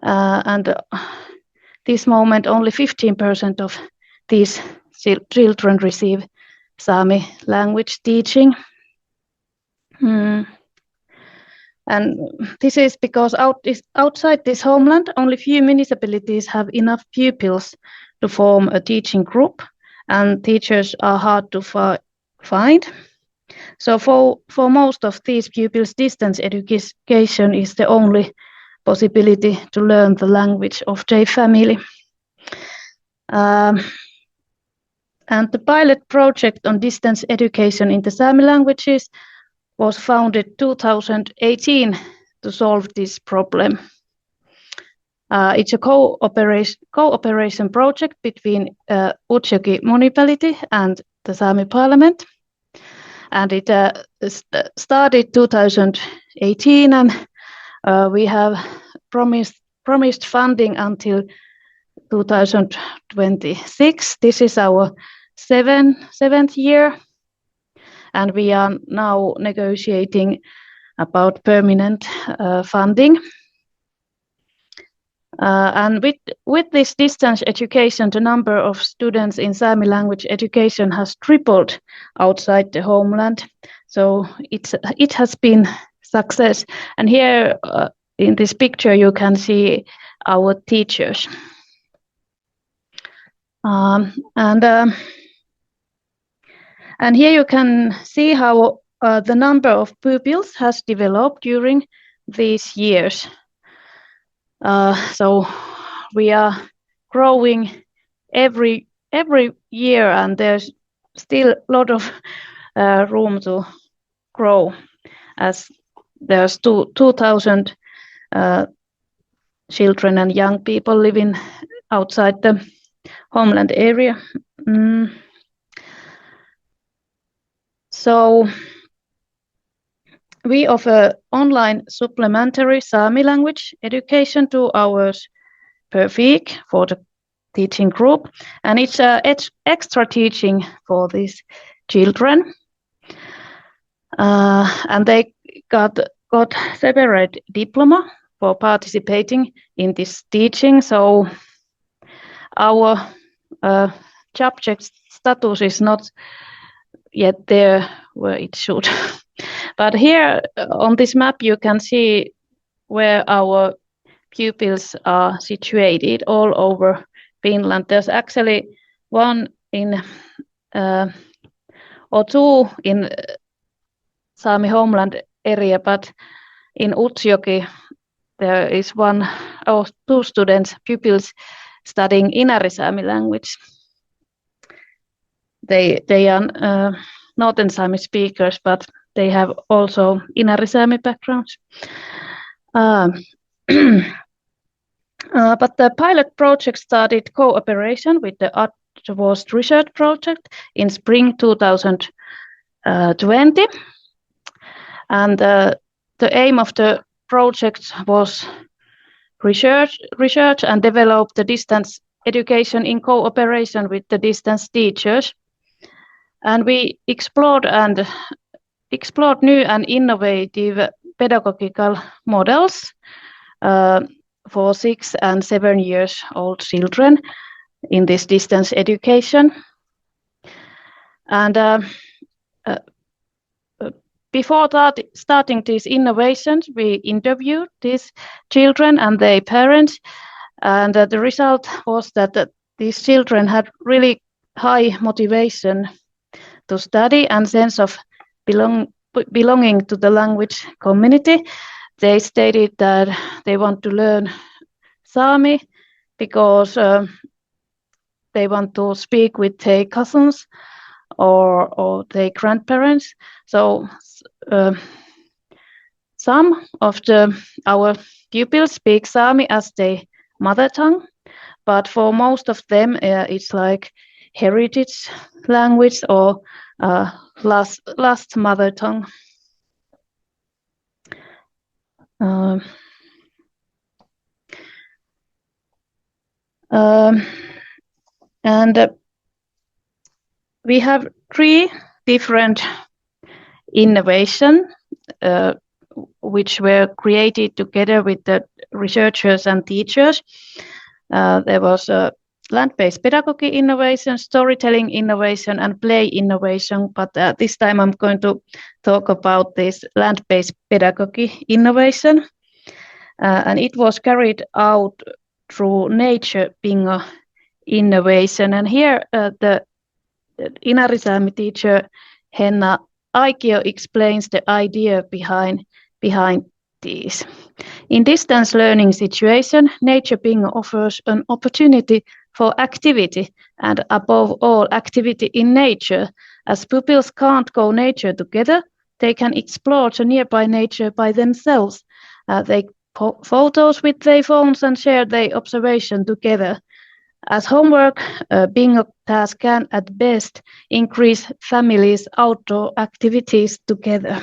And this moment, only 15% of these children receive Sami language teaching. And this is because outside this homeland, only few municipalities have enough pupils to form a teaching group, and teachers are hard to find. So for most of these pupils, distance education is the only possibility to learn the language of their family. And the pilot project on distance education in the Sami languages was founded 2018 to solve this problem. It's a cooperation project between Utsjoki municipality and the Sami parliament. And it started 2018, and we have promised funding until 2026. This is our seventh year, and we are now negotiating about permanent funding. And with this distance education, the number of students in Sami language education has tripled outside the homeland. So it has been success. And here in this picture, you can see our teachers. And here you can see how the number of pupils has developed during these years. So we are growing every year, and there's still a lot of room to grow, as there's 2,000 children and young people living outside the homeland area. So we offer online supplementary Sami language education 2 hours per week for the teaching group, and it's extra teaching for these children. And they got separate diploma for participating in this teaching. So our subject status is not yet there where it should. But here on this map, you can see where our pupils are situated all over Finland. There's actually 1 in or 2 in Sami homeland area, but in Utsjoki there is 1 or 2 pupils studying Inari Sami language. they are Northern Sami speakers, but they have also Inari Sami backgrounds. But the pilot project started cooperation with the Advanced Research Project in spring 2020. And the aim of the project was research and develop the distance education in cooperation with the distance teachers. And we explored new and innovative pedagogical models for 6 and 7 years old children in this distance education. And before starting these innovations, we interviewed these children and their parents, and the result was that these children had really high motivation to study and sense of belonging to the language community. They stated that they want to learn Sami because they want to speak with their cousins or their grandparents. So some of our pupils speak Sami as their mother tongue, but for most of them it's like heritage language or last mother tongue. And we have 3 different innovations which were created together with the researchers and teachers. There was a land-based pedagogy innovation, storytelling innovation, and play innovation. But this time I'm going to talk about this land-based pedagogy innovation. And it was carried out through nature bingo innovation. And here the Inari Sami teacher Henna Aikio explains the idea behind these. In distance learning situation, nature bingo offers an opportunity for activity, and above all activity in nature. As pupils can't go nature together, they can explore the nearby nature by themselves. They photos with their phones and share their observation together. As homework, bingo task can at best increase families' outdoor activities together.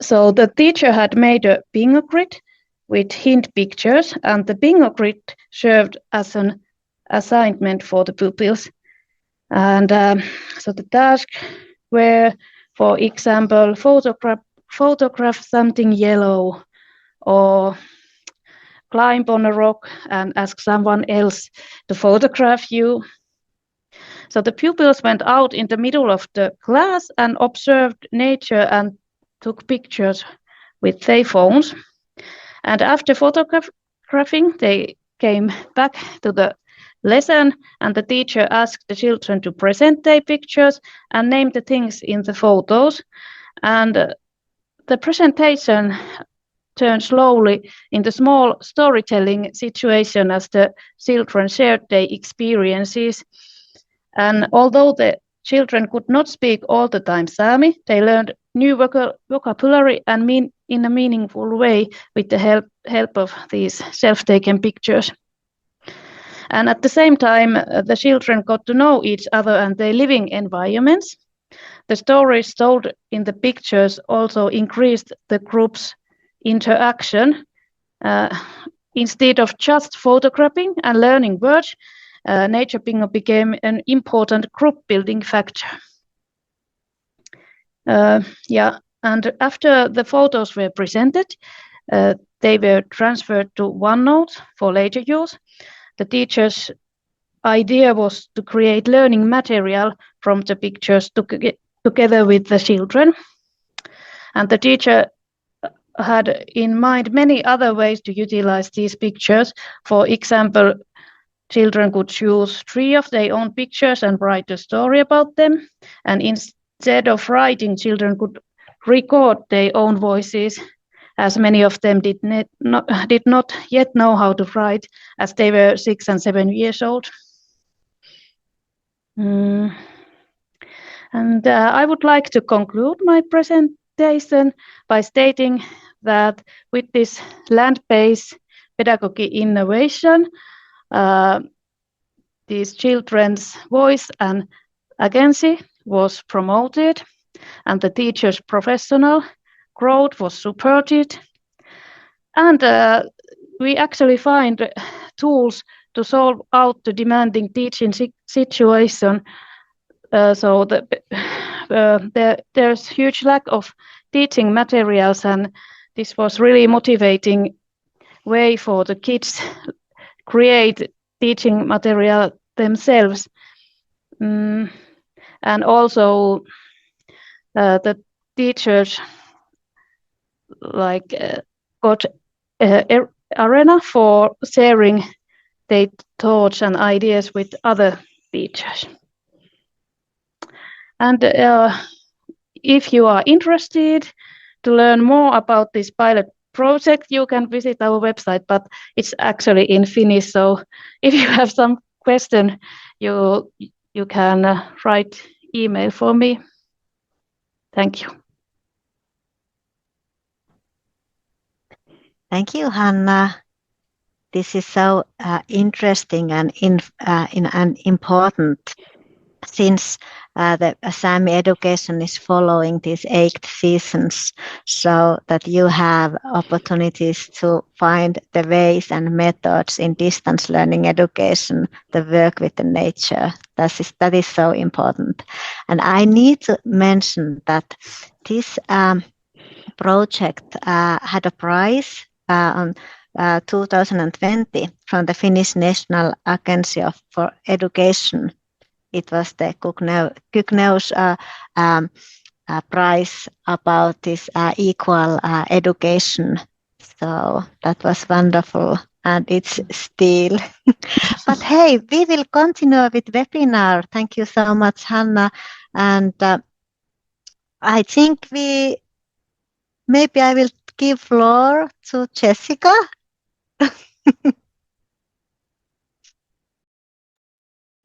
So the teacher had made a bingo grid with hint pictures, and the bingo grid served as an assignment for the pupils. And so the tasks were, for example, photograph something yellow, or climb on a rock and ask someone else to photograph you. So the pupils went out in the middle of the class and observed nature and took pictures with their phones. And after photographing, they came back to the lesson, and the teacher asked the children to present their pictures and name the things in the photos. And the presentation turned slowly into small storytelling situation as the children shared their experiences. And although the children could not speak all the time Sami, they learned new vocabulary and in a meaningful way with the help of these self-taken pictures. And at the same time, the children got to know each other and their living environments. The stories told in the pictures also increased the group's interaction. Instead of just photographing and learning words, nature bingo became an important group building factor. And after the photos were presented, they were transferred to OneNote for later use. The teacher's idea was to create learning material from the pictures together with the children. And the teacher had in mind many other ways to utilize these pictures. For example, children could choose 3 of their own pictures and write a story about them. And instead of writing, children could record their own voices, as many of them did not yet know how to write, as they were 6 and 7 years old. And I would like to conclude my presentation by stating that with this land-based pedagogy innovation, this children's voice and agency was promoted, and the teachers' professional growth was supported. And we actually find tools to solve out the demanding teaching situation. So there's huge lack of teaching materials, and this was really motivating way for the kids create teaching material themselves. And also the teachers got arena for sharing their thoughts and ideas with other teachers. And if you are interested to learn more about this pilot project, you can visit our website, but it's actually in Finnish. So if you have some question, you can write email for me. Thank you. Thank you, Hanna. This is so interesting and important, since the Sami education is following these 8 seasons, so that you have opportunities to find the ways and methods in distance learning education to work with the nature. That is so important. And I need to mention that this project had a prize on 2020 from the Finnish National Agency for Education. It was the Kykneus prize about this equal education. So that was wonderful, and it's still. But hey, we will continue with webinar. Thank you so much, Hanna. And I think maybe I will give floor to Jessica.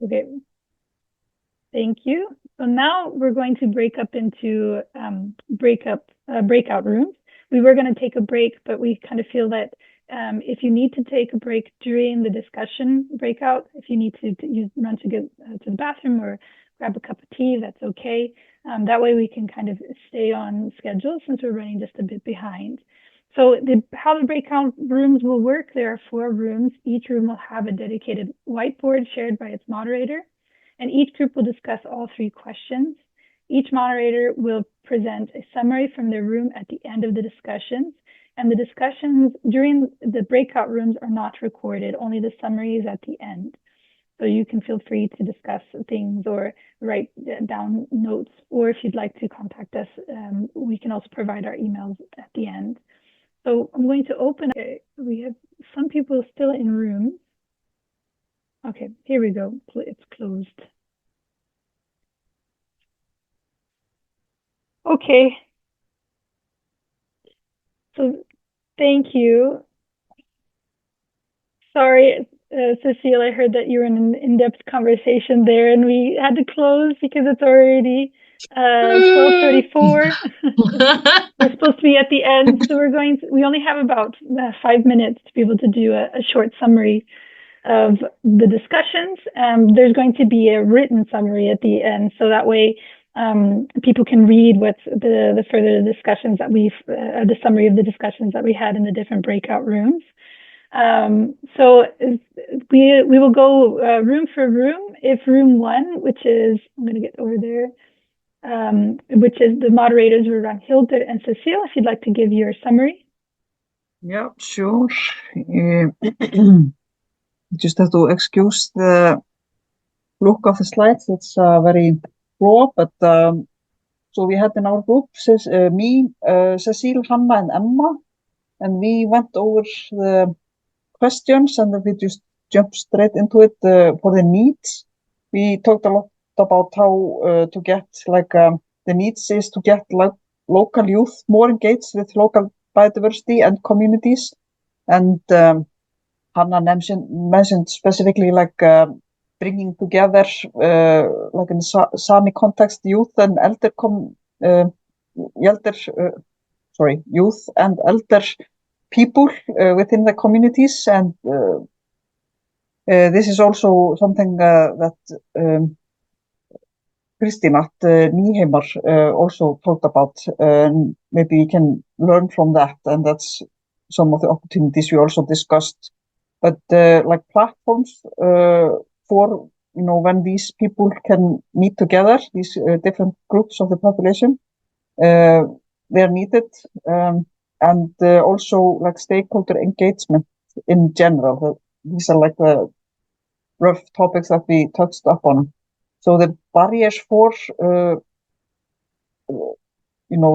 Okay. Thank you. So now we're going to break up into breakout rooms. We were going to take a break, but we kind of feel that if you need to take a break during the discussion breakout, if you need to run to get to the bathroom or grab a cup of tea, that's okay. That way we can kind of stay on schedule since we're running just a bit behind. So how the breakout rooms will work, there are 4 rooms. Each room will have a dedicated whiteboard shared by its moderator, and each group will discuss all 3 questions. Each moderator will present a summary from their room at the end of the discussions, and the discussions during the breakout rooms are not recorded, only the summaries at the end. So you can feel free to discuss things or write down notes, or if you'd like to contact us, we can also provide our emails at the end. So I'm going to open. We have some people still in rooms. Okay, here we go. It's closed. Okay. So thank you. Sorry, Cecile, I heard that you were in an in-depth conversation there and we had to close because it's already 12:34. We're supposed to be at the end, so we only have about 5 minutes to be able to do a short summary of the discussions. There's going to be a written summary at the end, so that way people can read what's the further discussions that the summary of the discussions that we had in the different breakout rooms. So we will go room for room. If room 1, which is, I'm going to get over there, which is the moderators will run Hilde and Cecile, if you'd like to give your summary. Yeah, sure. Just have to excuse the look of the slides. It's very raw, but so we had in our group me, Cecile, Hanna, and Emma, and we went over the questions and then we just jumped straight into it for the needs. We talked a lot about how to get the needs is to get local youth more engaged with local biodiversity and communities, and Hanna mentioned specifically bringing together, like in Sami context, youth and elder youth and elder people within the communities, and this is also something that Kristín at Nýheimar also talked about, and maybe we can learn from that, and that's some of the opportunities we also discussed. But like platforms for, when these people can meet together, these different groups of the population, they're needed, and also like stakeholder engagement in general. These are like the rough topics that we touched upon. So the barriers for,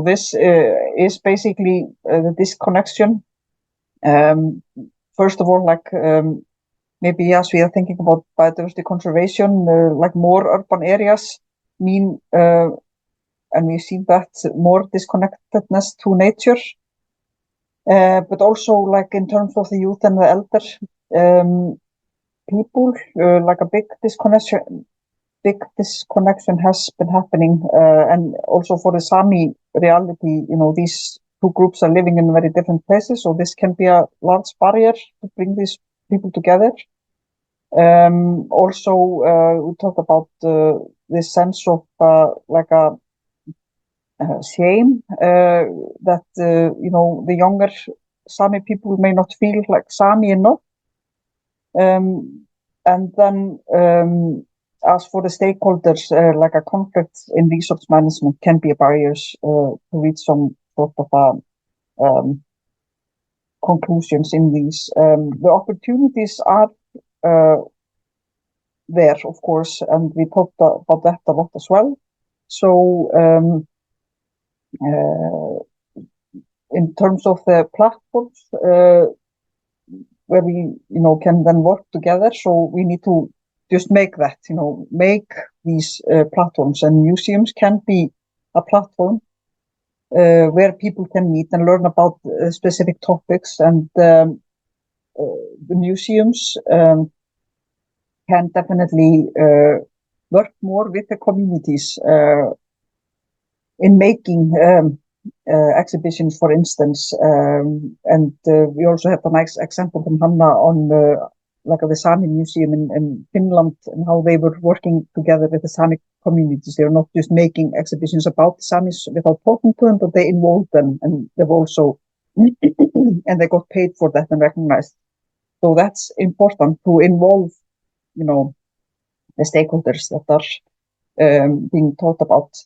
this is basically the disconnection. First of all, like maybe as we are thinking about biodiversity conservation, like more urban areas mean, and we've seen that, more disconnectedness to nature. But also like in terms of the youth and the elder people, like a big disconnection has been happening, and also for the Sami reality, these two groups are living in very different places, so this can be a large barrier to bring these people together. Also, we talk about this sense of like a shame that the younger Sami people may not feel like Sami enough, and then as for the stakeholders, like a conflict in resource management can be a barrier to reach some sort of conclusions in these. The opportunities are there, of course, and we talked about that a lot as well. So in terms of the platforms where we can then work together, so we need to just make that, make these platforms, and museums can be a platform where people can meet and learn about specific topics, and the museums can definitely work more with the communities in making exhibitions, for instance, and we also have a nice example from Hanna on like the Sami Museum in Finland, and how they were working together with the Sami communities. They're not just making exhibitions about the Samis without talking to them, but they involved them, and they've also and they got paid for that and recognized. So that's important, to involve, the stakeholders that are being taught about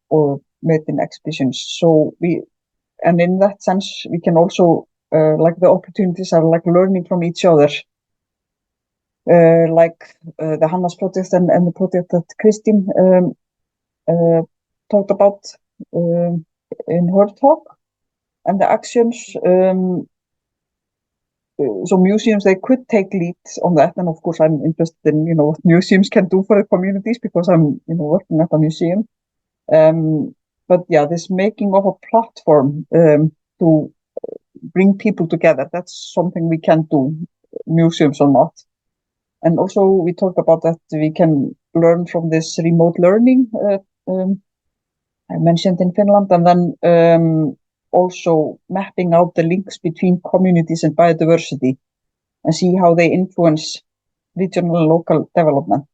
or made in exhibitions. So and in that sense, we can also like the opportunities are like learning from each other. Like the Hanna's project and the project that Kristín talked about in her talk, and the actions. So museums, they could take lead on that, and of course I'm interested in what museums can do for the communities, because I'm working at a museum. But yeah, this making of a platform to bring people together, that's something we can do, museums or not. And also we talked about that we can learn from this remote learning I mentioned in Finland, and then also mapping out the links between communities and biodiversity, and see how they influence regional and local development,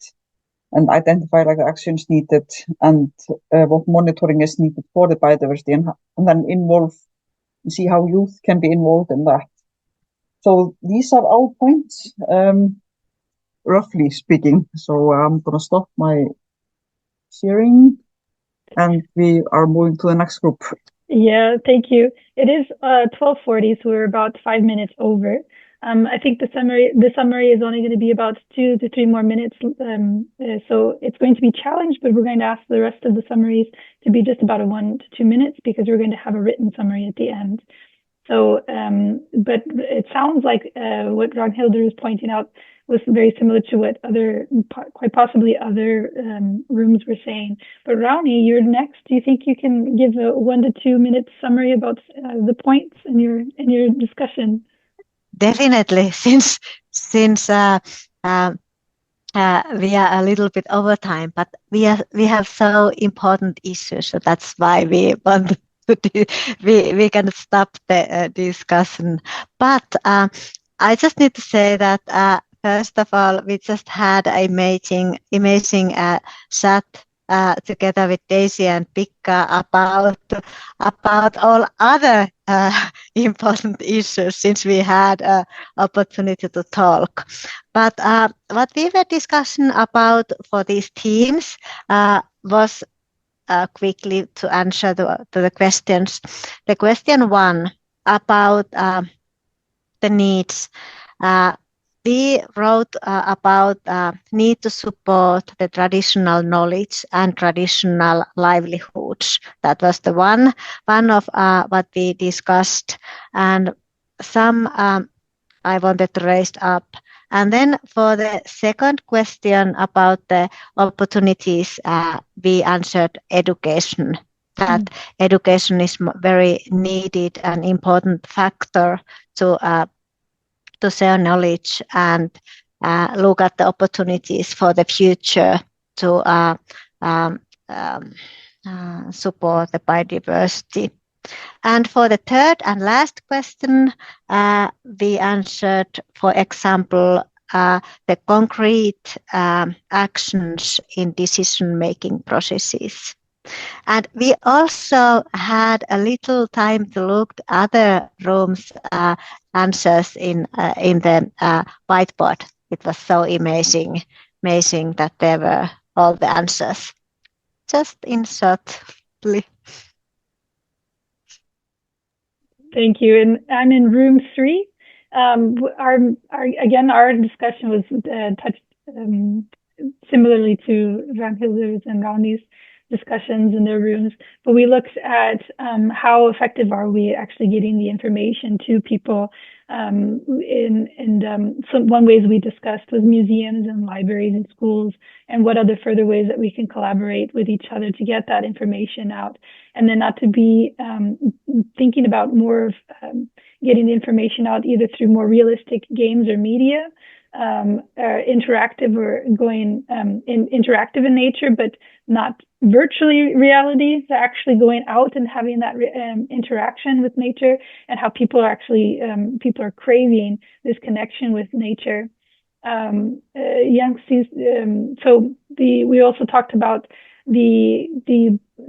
and identify like the actions needed, and what monitoring is needed for the biodiversity, and then involve, see how youth can be involved in that. So these are our points, roughly speaking. So I'm going to stop my sharing, and we are moving to the next group. Yeah, thank you. It is 12:40, so we're about 5 minutes over. I think the summary is only going to be about 2 to 3 more minutes. So it's going to be challenged, but we're going to ask the rest of the summaries to be just about 1 to 2 minutes, because we're going to have a written summary at the end. So, but it sounds like what Ragnhildur is pointing out was very similar to what quite possibly other rooms were saying. But Rauni, you're next. Do you think you can give a 1 to 2 minute summary about the points in your discussion? Definitely, since we are a little bit over time, but we have so important issues, so that's why we want to we can stop the discussion. But I just need to say that first of all, we just had an amazing chat together with Daisy and Pekka about all other important issues, since we had an opportunity to talk. But what we were discussing about for these teams was quickly to answer to the questions. The question one about the needs. We wrote about need to support the traditional knowledge and traditional livelihoods. That was the one of what we discussed, and some I wanted to raise up. And then for the second question about the opportunities, we answered education. That education is very needed and important factor to share knowledge and look at the opportunities for the future to support the biodiversity. And for the third and last question, we answered, for example, the concrete actions in decision-making processes. And we also had a little time to look at other rooms' answers in the whiteboard. It was so amazing that there were all the answers. Just in shortly. Thank you. And I'm in room 3. Our discussion was touched similarly to Ragnhilder's and Rauni's discussions in their rooms, but we looked at how effective are we actually getting the information to people. One ways we discussed was museums and libraries and schools, and what other further ways that we can collaborate with each other to get that information out. And then not to be thinking about more of getting the information out either through more realistic games or media, interactive or going interactive in nature, but not virtually reality. So actually going out and having that interaction with nature, and how people are actually people are craving this connection with nature. We also talked about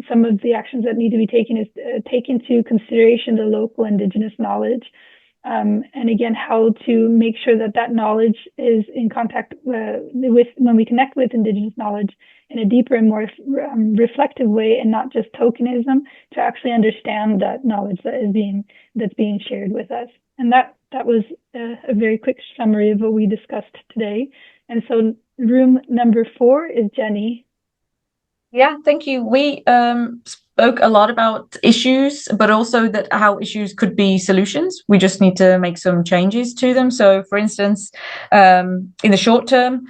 some of the actions that need to be taken is take into consideration the local indigenous knowledge. And again, how to make sure that knowledge is in contact with when we connect with indigenous knowledge in a deeper and more reflective way, and not just tokenism, to actually understand that knowledge that's being shared with us. And that was a very quick summary of what we discussed today. And so room number 4 is Jenny. Yeah, thank you. We spoke a lot about issues, but also that how issues could be solutions. We just need to make some changes to them. So, for instance, in the short term,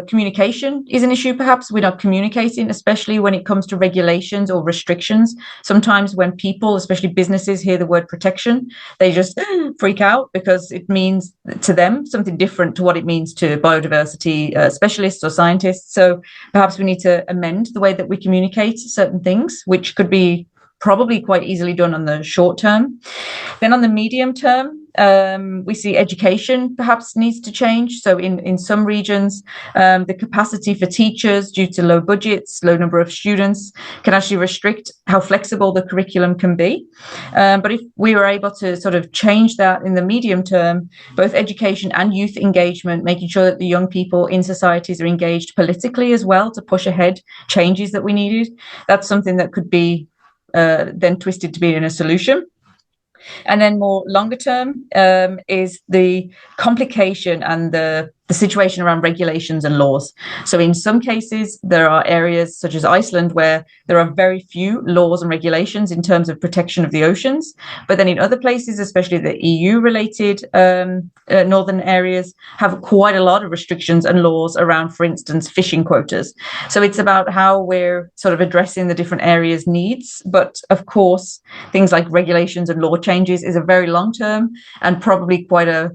communication is an issue. Perhaps we're not communicating, especially when it comes to regulations or restrictions. Sometimes when people, especially businesses, hear the word protection, they just freak out because it means to them something different to what it means to biodiversity specialists or scientists. So perhaps we need to amend the way that we communicate certain things, which could be probably quite easily done on the short term. Then on the medium term, we see education perhaps needs to change. So in some regions, the capacity for teachers due to low budgets, low number of students, can actually restrict how flexible the curriculum can be. But if we were able to sort of change that in the medium term, both education and youth engagement, making sure that the young people in societies are engaged politically as well to push ahead changes that we needed, that's something that could be then twisted to be in a solution. And then more longer term is the complication and the situation around regulations and laws. So in some cases, there are areas such as Iceland where there are very few laws and regulations in terms of protection of the oceans. But then in other places, especially the EU-related northern areas, have quite a lot of restrictions and laws around, for instance, fishing quotas. So it's about how we're sort of addressing the different areas' needs. But of course, things like regulations and law changes is a very long term and probably quite a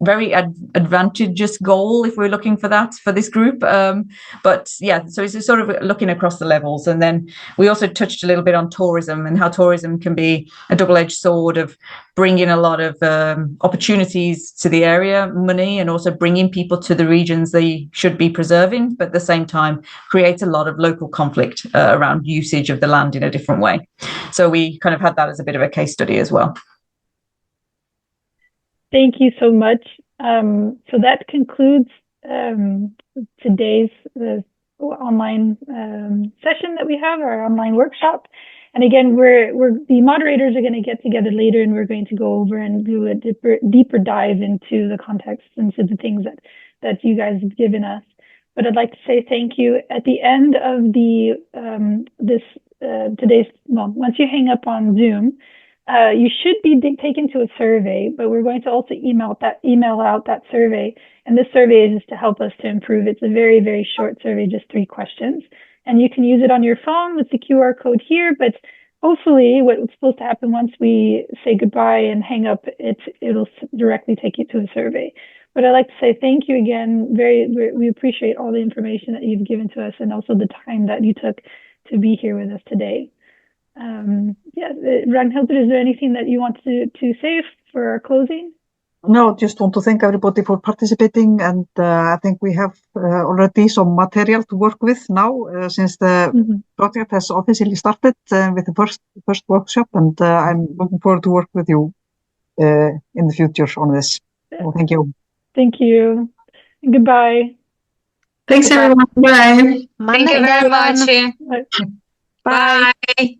very advantageous goal if we're looking for that for this group. But yeah, so it's sort of looking across the levels. And then we also touched a little bit on tourism and how tourism can be a double-edged sword of bringing a lot of opportunities to the area, money, and also bringing people to the regions they should be preserving, but at the same time create a lot of local conflict around usage of the land in a different way. So we kind of had that as a bit of a case study as well. Thank you so much. So that concludes today's online session that we have, our online workshop. And again, the moderators are going to get together later, and we're going to go over and do a deeper dive into the context and to the things that you guys have given us. But I'd like to say thank you. At the end of once you hang up on Zoom, you should be taken to a survey, but we're going to also email out that survey. And this survey is just to help us to improve. It's a very, very short survey, just 3 questions. And you can use it on your phone with the QR code here, but hopefully what's supposed to happen once we say goodbye and hang up, it'll directly take you to a survey. But I'd like to say thank you again. We appreciate all the information that you've given to us and also the time that you took to be here with us today. Ragnhildur, is there anything that you want to say for our closing? No, just want to thank everybody for participating, and I think we have already some material to work with now since the project has officially started with the first workshop, and I'm looking forward to work with you in the future on this. So thank you. Thank you. Goodbye. Thanks, everyone. Bye. Thank you very much. Bye. Bye.